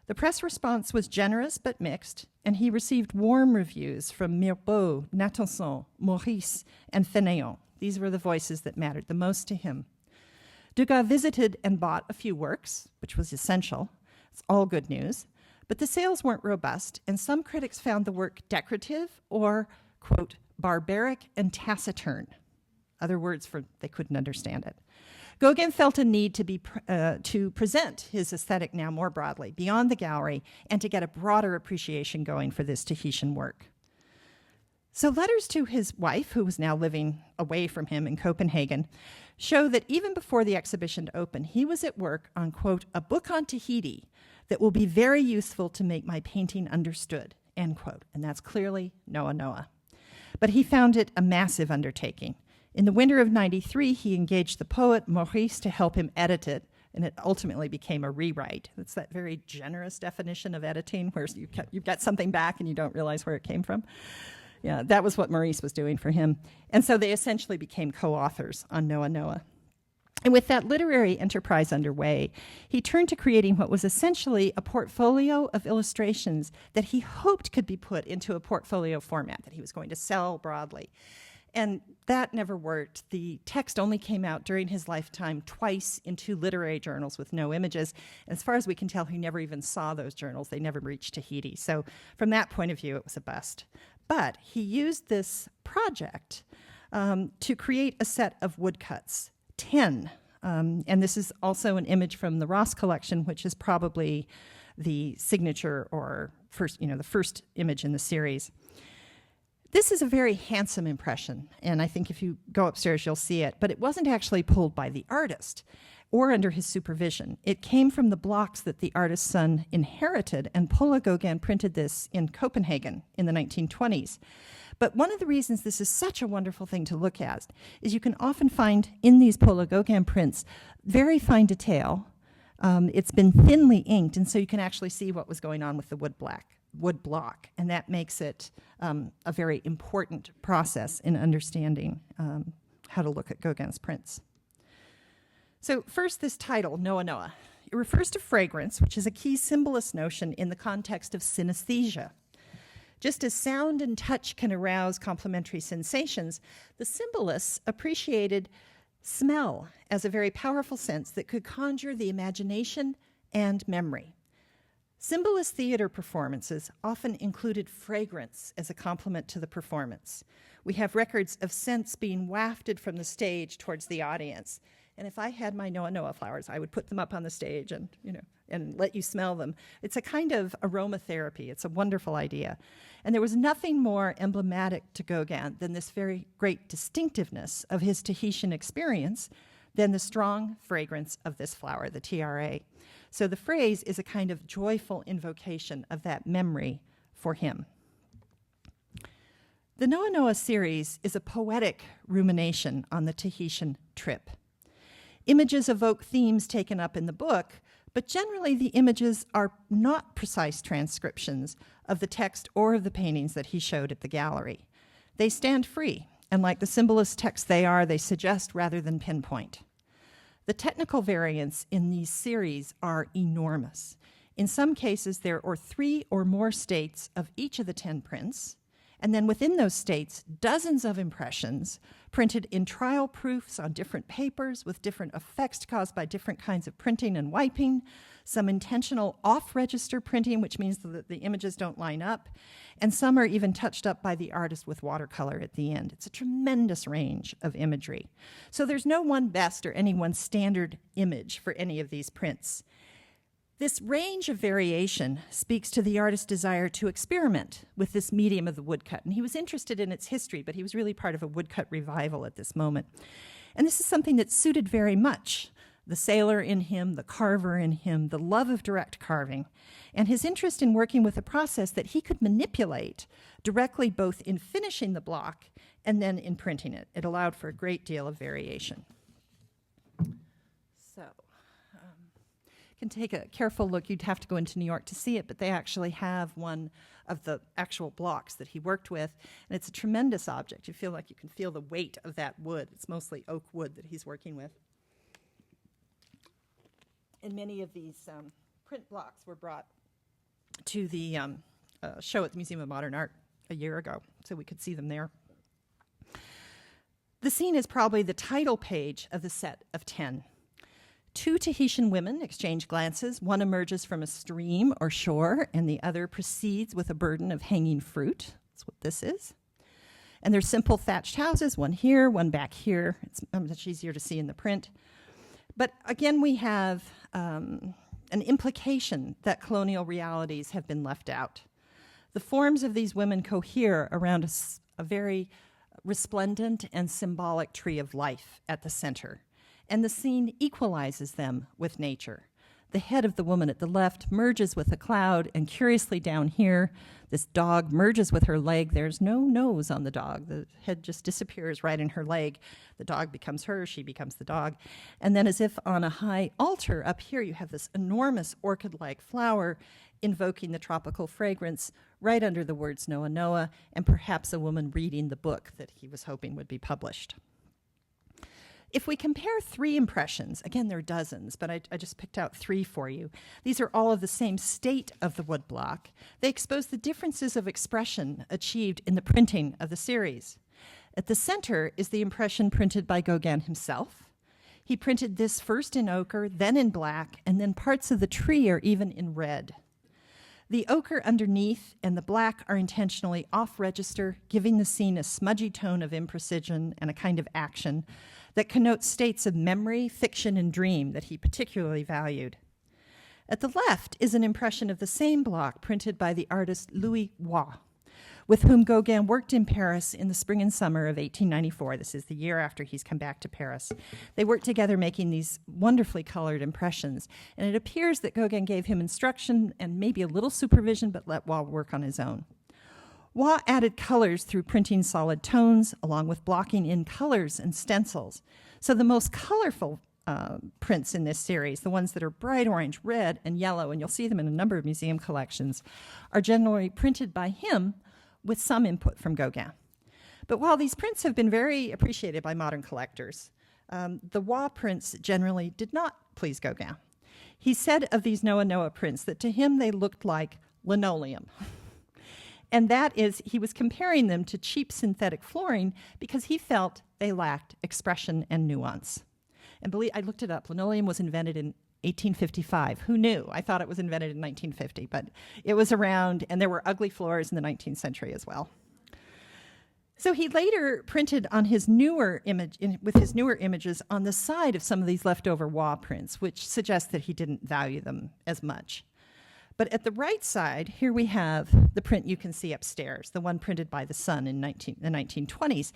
The press response was generous but mixed, and he received warm reviews from Mirbeau, Natanson, Maurice, and Fénéon. These were the voices that mattered the most to him. Degas visited and bought a few works, which was essential. It's all good news. But the sales weren't robust, and some critics found the work decorative or, quote, barbaric and taciturn. Other words for they couldn't understand it. Gauguin felt a need to present his aesthetic now more broadly, beyond the gallery, and to get a broader appreciation going for this Tahitian work. So letters to his wife, who was now living away from him in Copenhagen, show that even before the exhibition opened, he was at work on, quote, a book on Tahiti that will be very useful to make my painting understood, end quote. And that's clearly Noa Noa. But he found it a massive undertaking. In the winter of 93, he engaged the poet Maurice to help him edit it, and it ultimately became a rewrite. It's that very generous definition of editing where you've got something back and you don't realize where it came from. Yeah, that was what Maurice was doing for him. And so they essentially became co-authors on Noa Noa. And with that literary enterprise underway, he turned to creating what was essentially a portfolio of illustrations that he hoped could be put into a portfolio format that he was going to sell broadly. And that never worked. The text only came out during his lifetime twice in 2 literary journals with no images. And as far as we can tell, he never even saw those journals. They never reached Tahiti. So from that point of view, it was a bust. But he used this project to create a set of woodcuts, 10. And this is also an image from the Ross collection, which is probably the signature or the first image in the series. This is a very handsome impression, and I think if you go upstairs, you'll see it. But it wasn't actually pulled by the artist or under his supervision. It came from the blocks that the artist's son inherited, and Paula Gauguin printed this in Copenhagen in the 1920s. But one of the reasons this is such a wonderful thing to look at is you can often find in these Paula Gauguin prints very fine detail. It's been thinly inked, and so you can actually see what was going on with the wood block, and that makes it a very important process in understanding how to look at Gauguin's prints. So first, this title, Noa Noa. It refers to fragrance, which is a key symbolist notion in the context of synesthesia. Just as sound and touch can arouse complementary sensations, the symbolists appreciated smell as a very powerful sense that could conjure the imagination and memory. Symbolist theater performances often included fragrance as a complement to the performance. We have records of scents being wafted from the stage towards the audience. And if I had my Noa Noa flowers, I would put them up on the stage and let you smell them. It's a kind of aromatherapy. It's a wonderful idea. And there was nothing more emblematic to Gauguin than this very great distinctiveness of his Tahitian experience than the strong fragrance of this flower, the TRA. So the phrase is a kind of joyful invocation of that memory for him. The Noa Noa series is a poetic rumination on the Tahitian trip. Images evoke themes taken up in the book, but generally the images are not precise transcriptions of the text or of the paintings that he showed at the gallery. They stand free, and like the symbolist texts they suggest rather than pinpoint. The technical variants in these series are enormous. In some cases, there are 3 or more states of each of the 10 prints, and then within those states, dozens of impressions printed in trial proofs on different papers with different effects caused by different kinds of printing and wiping, some intentional off-register printing, which means that the images don't line up, and some are even touched up by the artist with watercolor at the end. It's a tremendous range of imagery. So there's no one best or any one standard image for any of these prints. This range of variation speaks to the artist's desire to experiment with this medium of the woodcut. And he was interested in its history, but he was really part of a woodcut revival at this moment. And this is something that suited very much the sailor in him, the carver in him, the love of direct carving, and his interest in working with a process that he could manipulate directly both in finishing the block and then in printing it. It allowed for a great deal of variation. So can take a careful look. You'd have to go into New York to see it, but they actually have one of the actual blocks that he worked with, and it's a tremendous object. You feel like you can feel the weight of that wood. It's mostly oak wood that he's working with. And many of these print blocks were brought to the show at the Museum of Modern Art a year ago, so we could see them there. The scene is probably the title page of the set of 10. 2 Tahitian women exchange glances. One emerges from a stream or shore, and the other proceeds with a burden of hanging fruit. That's what this is. And they're simple thatched houses, one here, one back here. It's much easier to see in the print. But again, we have an implication that colonial realities have been left out. The forms of these women cohere around a very resplendent and symbolic tree of life at the center. And the scene equalizes them with nature. The head of the woman at the left merges with a cloud, and curiously down here, this dog merges with her leg. There's no nose on the dog. The head just disappears right in her leg. The dog becomes her, she becomes the dog. And then as if on a high altar up here, you have this enormous orchid-like flower, invoking the tropical fragrance right under the words Noa Noa, and perhaps a woman reading the book that he was hoping would be published. If we compare three impressions, again, there are dozens, but I just picked out three for you. These are all of the same state of the woodblock. They expose the differences of expression achieved in the printing of the series. At the center is the impression printed by Gauguin himself. He printed this first in ochre, then in black, and then parts of the tree are even in red. The ochre underneath and the black are intentionally off-register, giving the scene a smudgy tone of imprecision and a kind of action that connotes states of memory, fiction, and dream that he particularly valued. At the left is an impression of the same block printed by the artist Louis Waugh, with whom Gauguin worked in Paris in the spring and summer of 1894. This is the year after he's come back to Paris. They worked together making these wonderfully colored impressions, and it appears that Gauguin gave him instruction and maybe a little supervision, but let Waugh work on his own. Waugh added colors through printing solid tones, along with blocking in colors and stencils. So the most colorful prints in this series, the ones that are bright orange, red, and yellow, and you'll see them in a number of museum collections, are generally printed by him with some input from Gauguin. But while these prints have been very appreciated by modern collectors, the Waugh prints generally did not please Gauguin. He said of these Noa Noa prints that to him they looked like linoleum. And that is, he was comparing them to cheap synthetic flooring because he felt they lacked expression and nuance. And believe, I looked it up. Linoleum was invented in 1855. Who knew? I thought it was invented in 1950, but it was around, and there were ugly floors in the 19th century as well. So he later printed on his newer image, with his newer images on the side of some of these leftover Waugh prints, which suggests that he didn't value them as much. But at the right side, here we have the print you can see upstairs, the one printed by the Sun in the 1920s.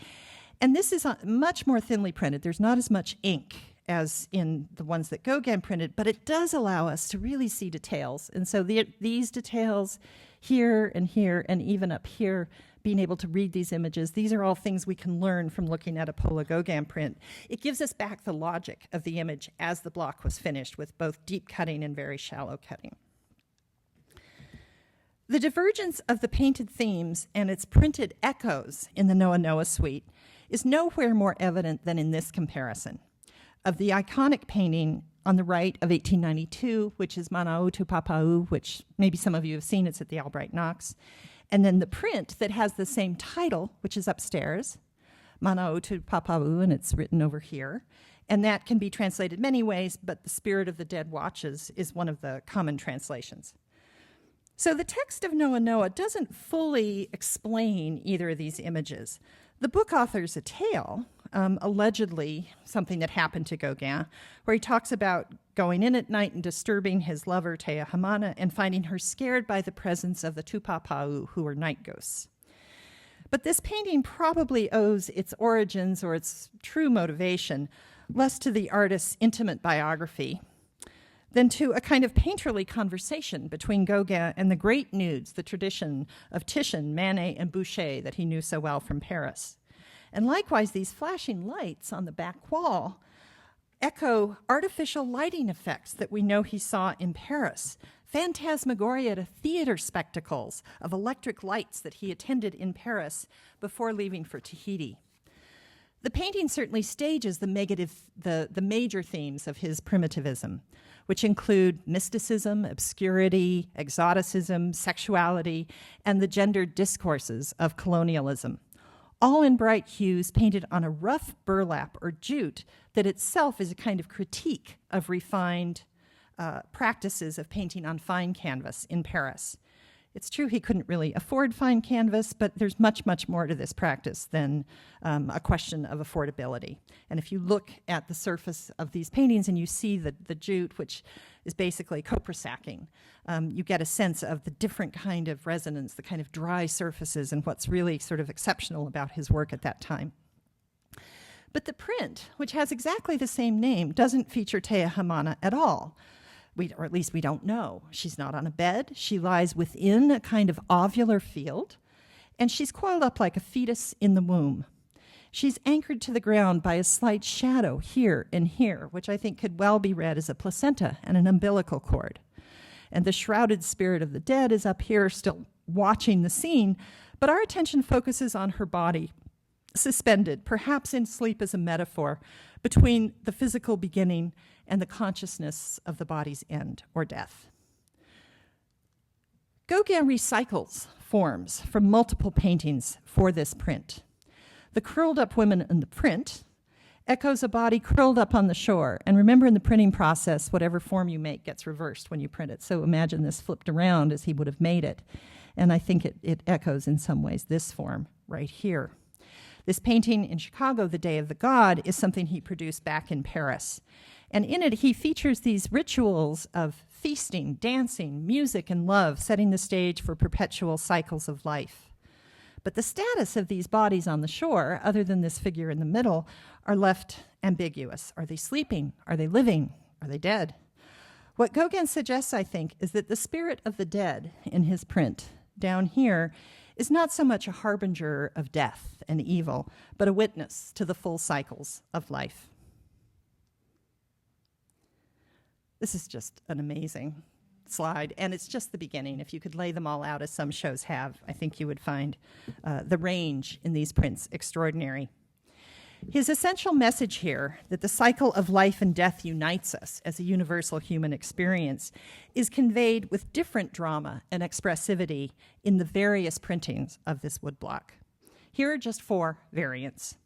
And this is much more thinly printed. There's not as much ink as in the ones that Gauguin printed, but it does allow us to really see details. And so these details here, and even up here, being able to read these images, these are all things we can learn from looking at a Paula Gauguin print. It gives us back the logic of the image as the block was finished, with both deep cutting and very shallow cutting. The divergence of the painted themes and its printed echoes in the Noa Noa suite is nowhere more evident than in this comparison of the iconic painting on the right of 1892, which is Manautu Papau, which maybe some of you have seen. It's at the Albright Knox. And then the print that has the same title, which is upstairs, Manautu Papau, and it's written over here. And that can be translated many ways, but the Spirit of the Dead Watches is one of the common translations. So the text of Noa Noa doesn't fully explain either of these images. The book authors a tale, allegedly something that happened to Gauguin, where he talks about going in at night and disturbing his lover, Tea Hamana, and finding her scared by the presence of the Tupapau, who were night ghosts. But this painting probably owes its origins or its true motivation less to the artist's intimate biography than to a kind of painterly conversation between Gauguin and the great nudes, the tradition of Titian, Manet, and Boucher that he knew so well from Paris. And likewise, these flashing lights on the back wall echo artificial lighting effects that we know he saw in Paris, phantasmagoria to theater spectacles of electric lights that he attended in Paris before leaving for Tahiti. The painting certainly stages the major themes of his primitivism, which include mysticism, obscurity, exoticism, sexuality, and the gendered discourses of colonialism, all in bright hues painted on a rough burlap or jute that itself is a kind of critique of refined practices of painting on fine canvas in Paris. It's true he couldn't really afford fine canvas, but there's much, much more to this practice than a question of affordability. And if you look at the surface of these paintings and you see the jute, which is basically copra sacking, you get a sense of the different kind of resonance, the kind of dry surfaces, and what's really sort of exceptional about his work at that time. But the print, which has exactly the same name, doesn't feature Tea Hamana at all. Or at least we don't know. She's not on a bed. She lies within a kind of ovular field, and she's coiled up like a fetus in the womb. She's anchored to the ground by a slight shadow here and here, which I think could well be read as a placenta and an umbilical cord. and the shrouded spirit of the dead is up here still watching the scene, but our attention focuses on her body, suspended, perhaps in sleep as a metaphor, between the physical beginning and the consciousness of the body's end or death. Gauguin recycles forms from multiple paintings for this print. The curled up woman in the print echoes a body curled up on the shore. And remember, in the printing process, whatever form you make gets reversed when you print it. So imagine this flipped around as he would have made it. And I think it echoes in some ways this form right here. This painting in Chicago, The Day of the God, is something he produced back in Paris. And in it, he features these rituals of feasting, dancing, music, and love, setting the stage for perpetual cycles of life. But the status of these bodies on the shore, other than this figure in the middle, are left ambiguous. Are they sleeping? Are they living? Are they dead? What Gauguin suggests, I think, is that the spirit of the dead in his print down here is not so much a harbinger of death and evil, but a witness to the full cycles of life. This is just an amazing slide, and it's just the beginning. If you could lay them all out as some shows have, I think you would find the range in these prints extraordinary. His essential message here, that the cycle of life and death unites us as a universal human experience, is conveyed with different drama and expressivity in the various printings of this woodblock. Here are just 4 variants.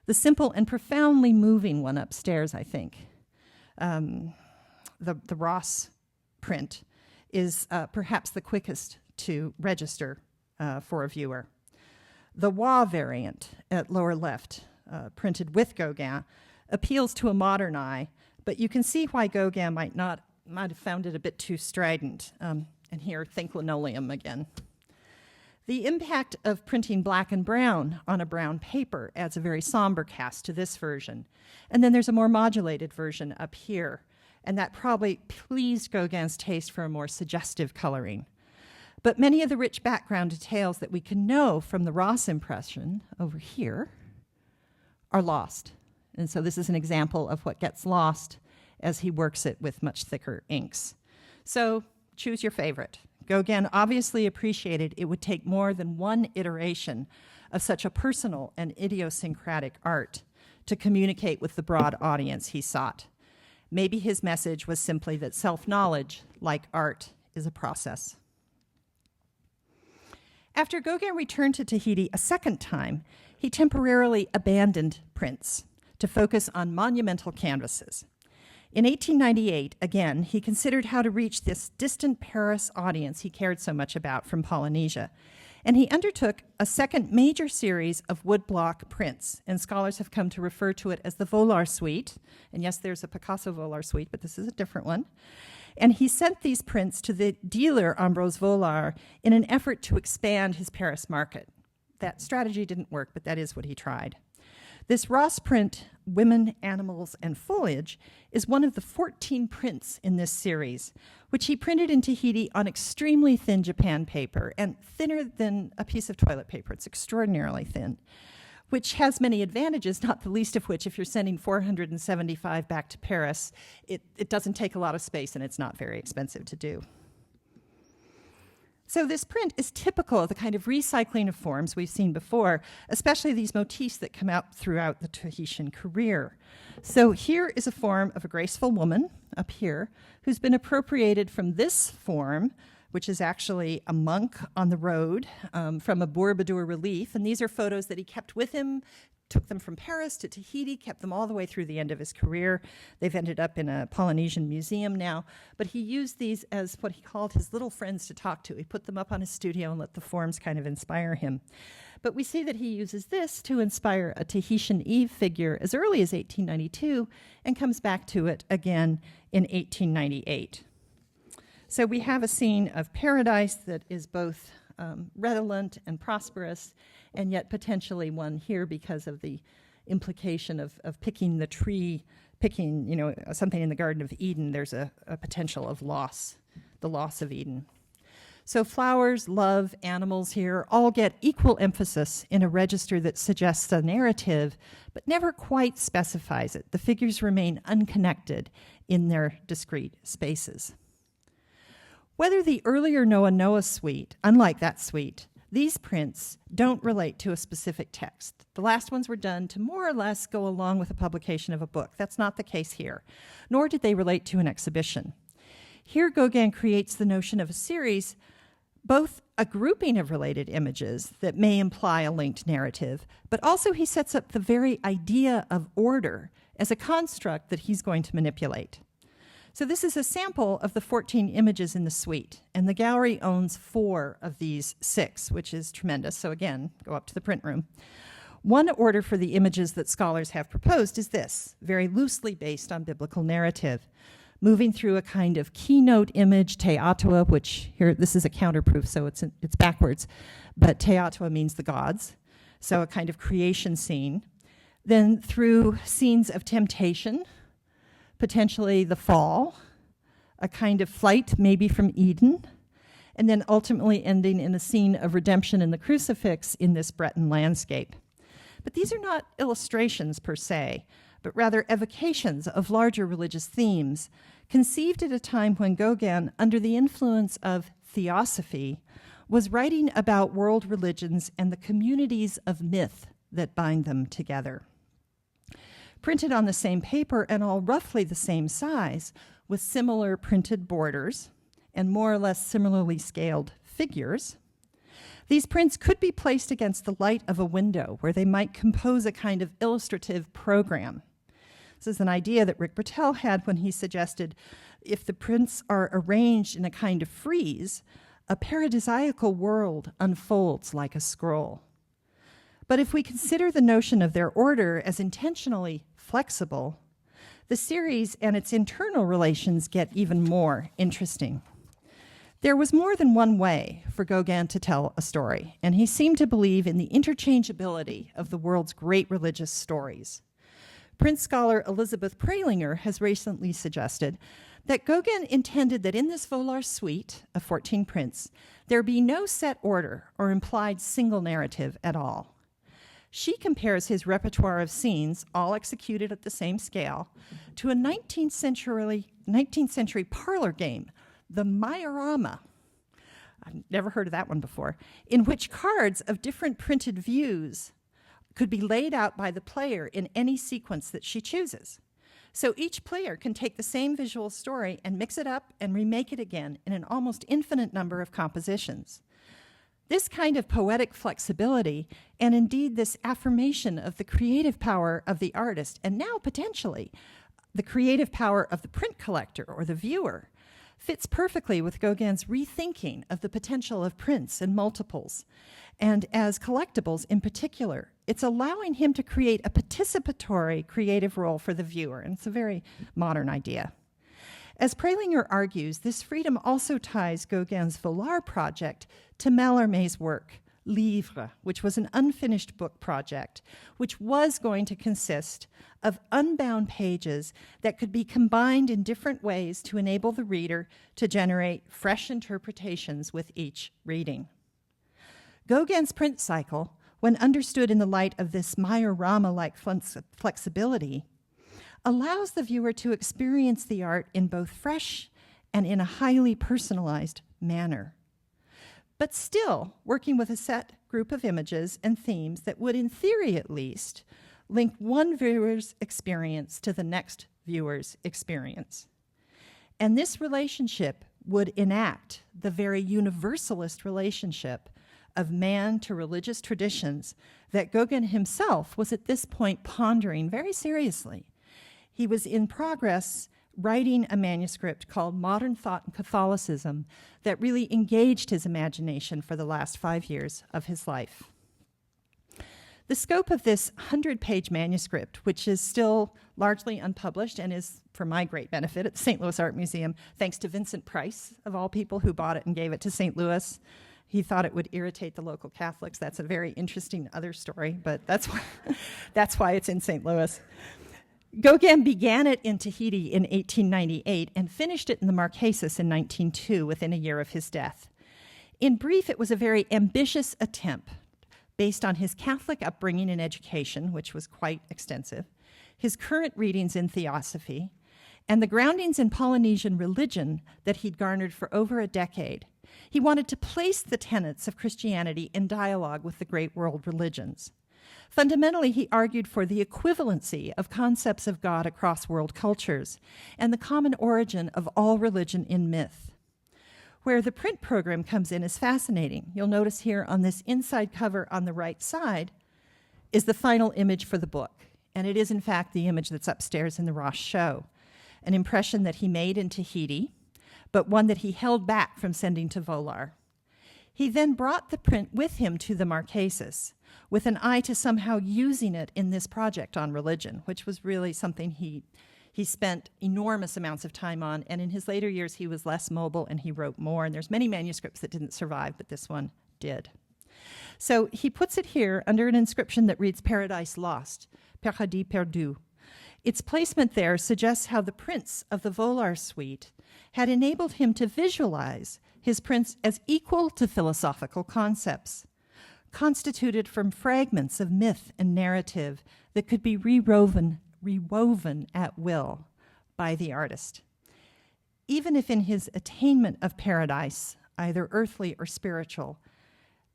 The simple and profoundly moving one upstairs, I think. The Ross print is perhaps the quickest to register for a viewer. The Waugh variant at lower left, printed with Gauguin, appeals to a modern eye, but you can see why Gauguin might have found it a bit too strident. And here, think linoleum again. The impact of printing black and brown on a brown paper adds a very somber cast to this version. And then there's a more modulated version up here, and that probably pleased Gauguin's taste for a more suggestive coloring. But many of the rich background details that we can know from the Ross impression over here are lost. And so this is an example of what gets lost as he works it with much thicker inks. So choose your favorite. Gauguin obviously appreciated it would take more than one iteration of such a personal and idiosyncratic art to communicate with the broad audience he sought. Maybe his message was simply that self-knowledge, like art, is a process. After Gauguin returned to Tahiti a second time, he temporarily abandoned prints to focus on monumental canvases. In 1898, again, he considered how to reach this distant Paris audience he cared so much about from Polynesia, and he undertook a second major series of woodblock prints, and scholars have come to refer to it as the Volar Suite. And yes, there's a Picasso Volar Suite, but this is a different one. And he sent these prints to the dealer Ambroise Vollard in an effort to expand his Paris market. That strategy didn't work, but that is what he tried. This Ross print, Women, Animals, and Foliage, is one of the 14 prints in this series, which he printed in Tahiti on extremely thin Japan paper, and thinner than a piece of toilet paper. It's extraordinarily thin, which has many advantages, not the least of which, if you're sending 475 back to Paris, it doesn't take a lot of space, and it's not very expensive to do. So this print is typical of the kind of recycling of forms we've seen before, especially these motifs that come out throughout the Tahitian career. So here is a form of a graceful woman up here who's been appropriated from this form, which is actually a monk on the road from a Borobudur relief. And these are photos that he kept with him, took them from Paris to Tahiti, kept them all the way through the end of his career. They've ended up in a Polynesian museum now. But he used these as what he called his little friends to talk to. He put them up on his studio and let the forms kind of inspire him. But we see that he uses this to inspire a Tahitian Eve figure as early as 1892 and comes back to it again in 1898. So we have a scene of paradise that is both redolent and prosperous, and yet potentially one here because of the implication of picking the tree, picking something in the Garden of Eden. There's a potential of loss, the loss of Eden. So flowers, love, animals here all get equal emphasis in a register that suggests a narrative, but never quite specifies it. The figures remain unconnected in their discrete spaces. Whether the earlier Noah Noah suite, unlike that suite, these prints don't relate to a specific text. The last ones were done to more or less go along with the publication of a book. That's not the case here, nor did they relate to an exhibition. Here, Gauguin creates the notion of a series, both a grouping of related images that may imply a linked narrative, but also he sets up the very idea of order as a construct that he's going to manipulate. So this is a sample of the 14 images in the suite, and the gallery owns 4 of these 6, which is tremendous. So again, go up to the print room. One order for the images that scholars have proposed is this, very loosely based on biblical narrative, moving through a kind of keynote image, te atua, which here, this is a counterproof, so it's backwards, but te atua means the gods, so a kind of creation scene. Then through scenes of temptation, potentially the fall, a kind of flight maybe from Eden, and then ultimately ending in a scene of redemption in the crucifix in this Breton landscape. But these are not illustrations per se, but rather evocations of larger religious themes, conceived at a time when Gauguin, under the influence of theosophy, was writing about world religions and the communities of myth that bind them together. Printed on the same paper and all roughly the same size, with similar printed borders and more or less similarly scaled figures, these prints could be placed against the light of a window where they might compose a kind of illustrative program. This is an idea that Rick Bertel had when he suggested if the prints are arranged in a kind of frieze, a paradisiacal world unfolds like a scroll. But if we consider the notion of their order as intentionally flexible, the series and its internal relations get even more interesting. There was more than one way for Gauguin to tell a story, and he seemed to believe in the interchangeability of the world's great religious stories. Print scholar Elizabeth Pralinger has recently suggested that Gauguin intended that in this Volar suite of 14 prints, there be no set order or implied single narrative at all. She compares his repertoire of scenes, all executed at the same scale, to a 19th century parlor game, the Majorama. I've never heard of that one before, in which cards of different printed views could be laid out by the player in any sequence that she chooses. So each player can take the same visual story and mix it up and remake it again in an almost infinite number of compositions. This kind of poetic flexibility, and indeed this affirmation of the creative power of the artist, and now potentially the creative power of the print collector or the viewer, fits perfectly with Gauguin's rethinking of the potential of prints and multiples, and as collectibles in particular. It's allowing him to create a participatory creative role for the viewer, and it's a very modern idea. As Pralinger argues, this freedom also ties Gauguin's Volar project to Mallarmé's work, Livre, which was an unfinished book project, which was going to consist of unbound pages that could be combined in different ways to enable the reader to generate fresh interpretations with each reading. Gauguin's print cycle, when understood in the light of this Majorama-like flexibility, allows the viewer to experience the art in both fresh and in a highly personalized manner, but still working with a set group of images and themes that would, in theory at least, link one viewer's experience to the next viewer's experience. And this relationship would enact the very universalist relationship of man to religious traditions that Gauguin himself was at this point pondering very seriously. He was in progress writing a manuscript called Modern Thought and Catholicism that really engaged his imagination for the last 5 years of his life. The scope of this 100-page manuscript, which is still largely unpublished and is, for my great benefit, at the St. Louis Art Museum, thanks to Vincent Price, of all people, who bought it and gave it to St. Louis. He thought it would irritate the local Catholics. That's a very interesting other story, but that's why it's in St. Louis. Gauguin began it in Tahiti in 1898 and finished it in the Marquesas in 1902, within a year of his death. In brief, it was a very ambitious attempt based on his Catholic upbringing and education, which was quite extensive, his current readings in theosophy, and the groundings in Polynesian religion that he'd garnered for over a decade. He wanted to place the tenets of Christianity in dialogue with the great world religions. Fundamentally, he argued for the equivalency of concepts of God across world cultures and the common origin of all religion in myth. Where the print program comes in is fascinating. You'll notice here on this inside cover on the right side is the final image for the book, and it is in fact the image that's upstairs in the Ross show, an impression that he made in Tahiti, but one that he held back from sending to Volar. He then brought the print with him to the Marquesas, with an eye to somehow using it in this project on religion, which was really something he spent enormous amounts of time on, and in his later years he was less mobile and he wrote more, and there's many manuscripts that didn't survive, but this one did. So he puts it here under an inscription that reads Paradise Lost, Paradis Perdu. Its placement there suggests how the prints of the Volar suite had enabled him to visualize his prints as equal to philosophical concepts, constituted from fragments of myth and narrative that could be rewoven at will by the artist. Even if in his attainment of paradise, either earthly or spiritual,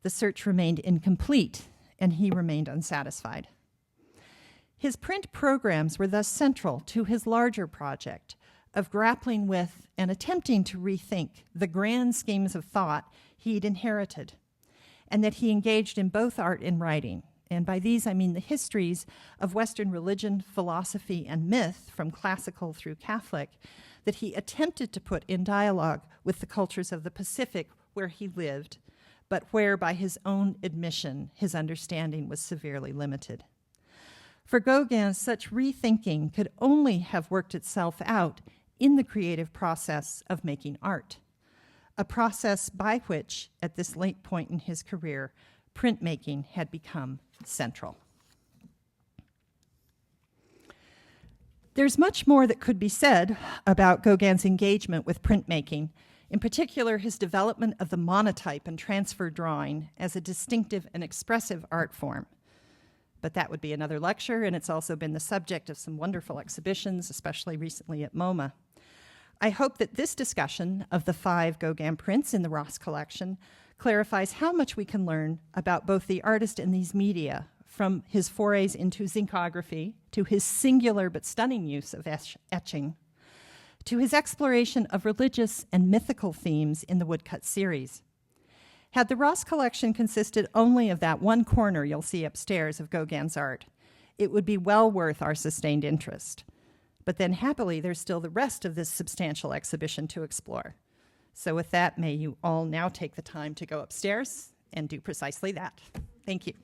the search remained incomplete and he remained unsatisfied. His print programs were thus central to his larger project of grappling with and attempting to rethink the grand schemes of thought he'd inherited, and that he engaged in both art and writing. And by these, I mean the histories of Western religion, philosophy, and myth, from classical through Catholic, that he attempted to put in dialogue with the cultures of the Pacific where he lived, but where, by his own admission, his understanding was severely limited. For Gauguin, such rethinking could only have worked itself out in the creative process of making art, a process by which, at this late point in his career, printmaking had become central. There's much more that could be said about Gauguin's engagement with printmaking, in particular his development of the monotype and transfer drawing as a distinctive and expressive art form. But that would be another lecture, and it's also been the subject of some wonderful exhibitions, especially recently at MoMA. I hope that this discussion of the 5 Gauguin prints in the Ross collection clarifies how much we can learn about both the artist and these media, from his forays into zincography, to his singular but stunning use of etching, to his exploration of religious and mythical themes in the woodcut series. Had the Ross collection consisted only of that one corner you'll see upstairs of Gauguin's art, it would be well worth our sustained interest. But then happily, there's still the rest of this substantial exhibition to explore. So with that, may you all now take the time to go upstairs and do precisely that. Thank you.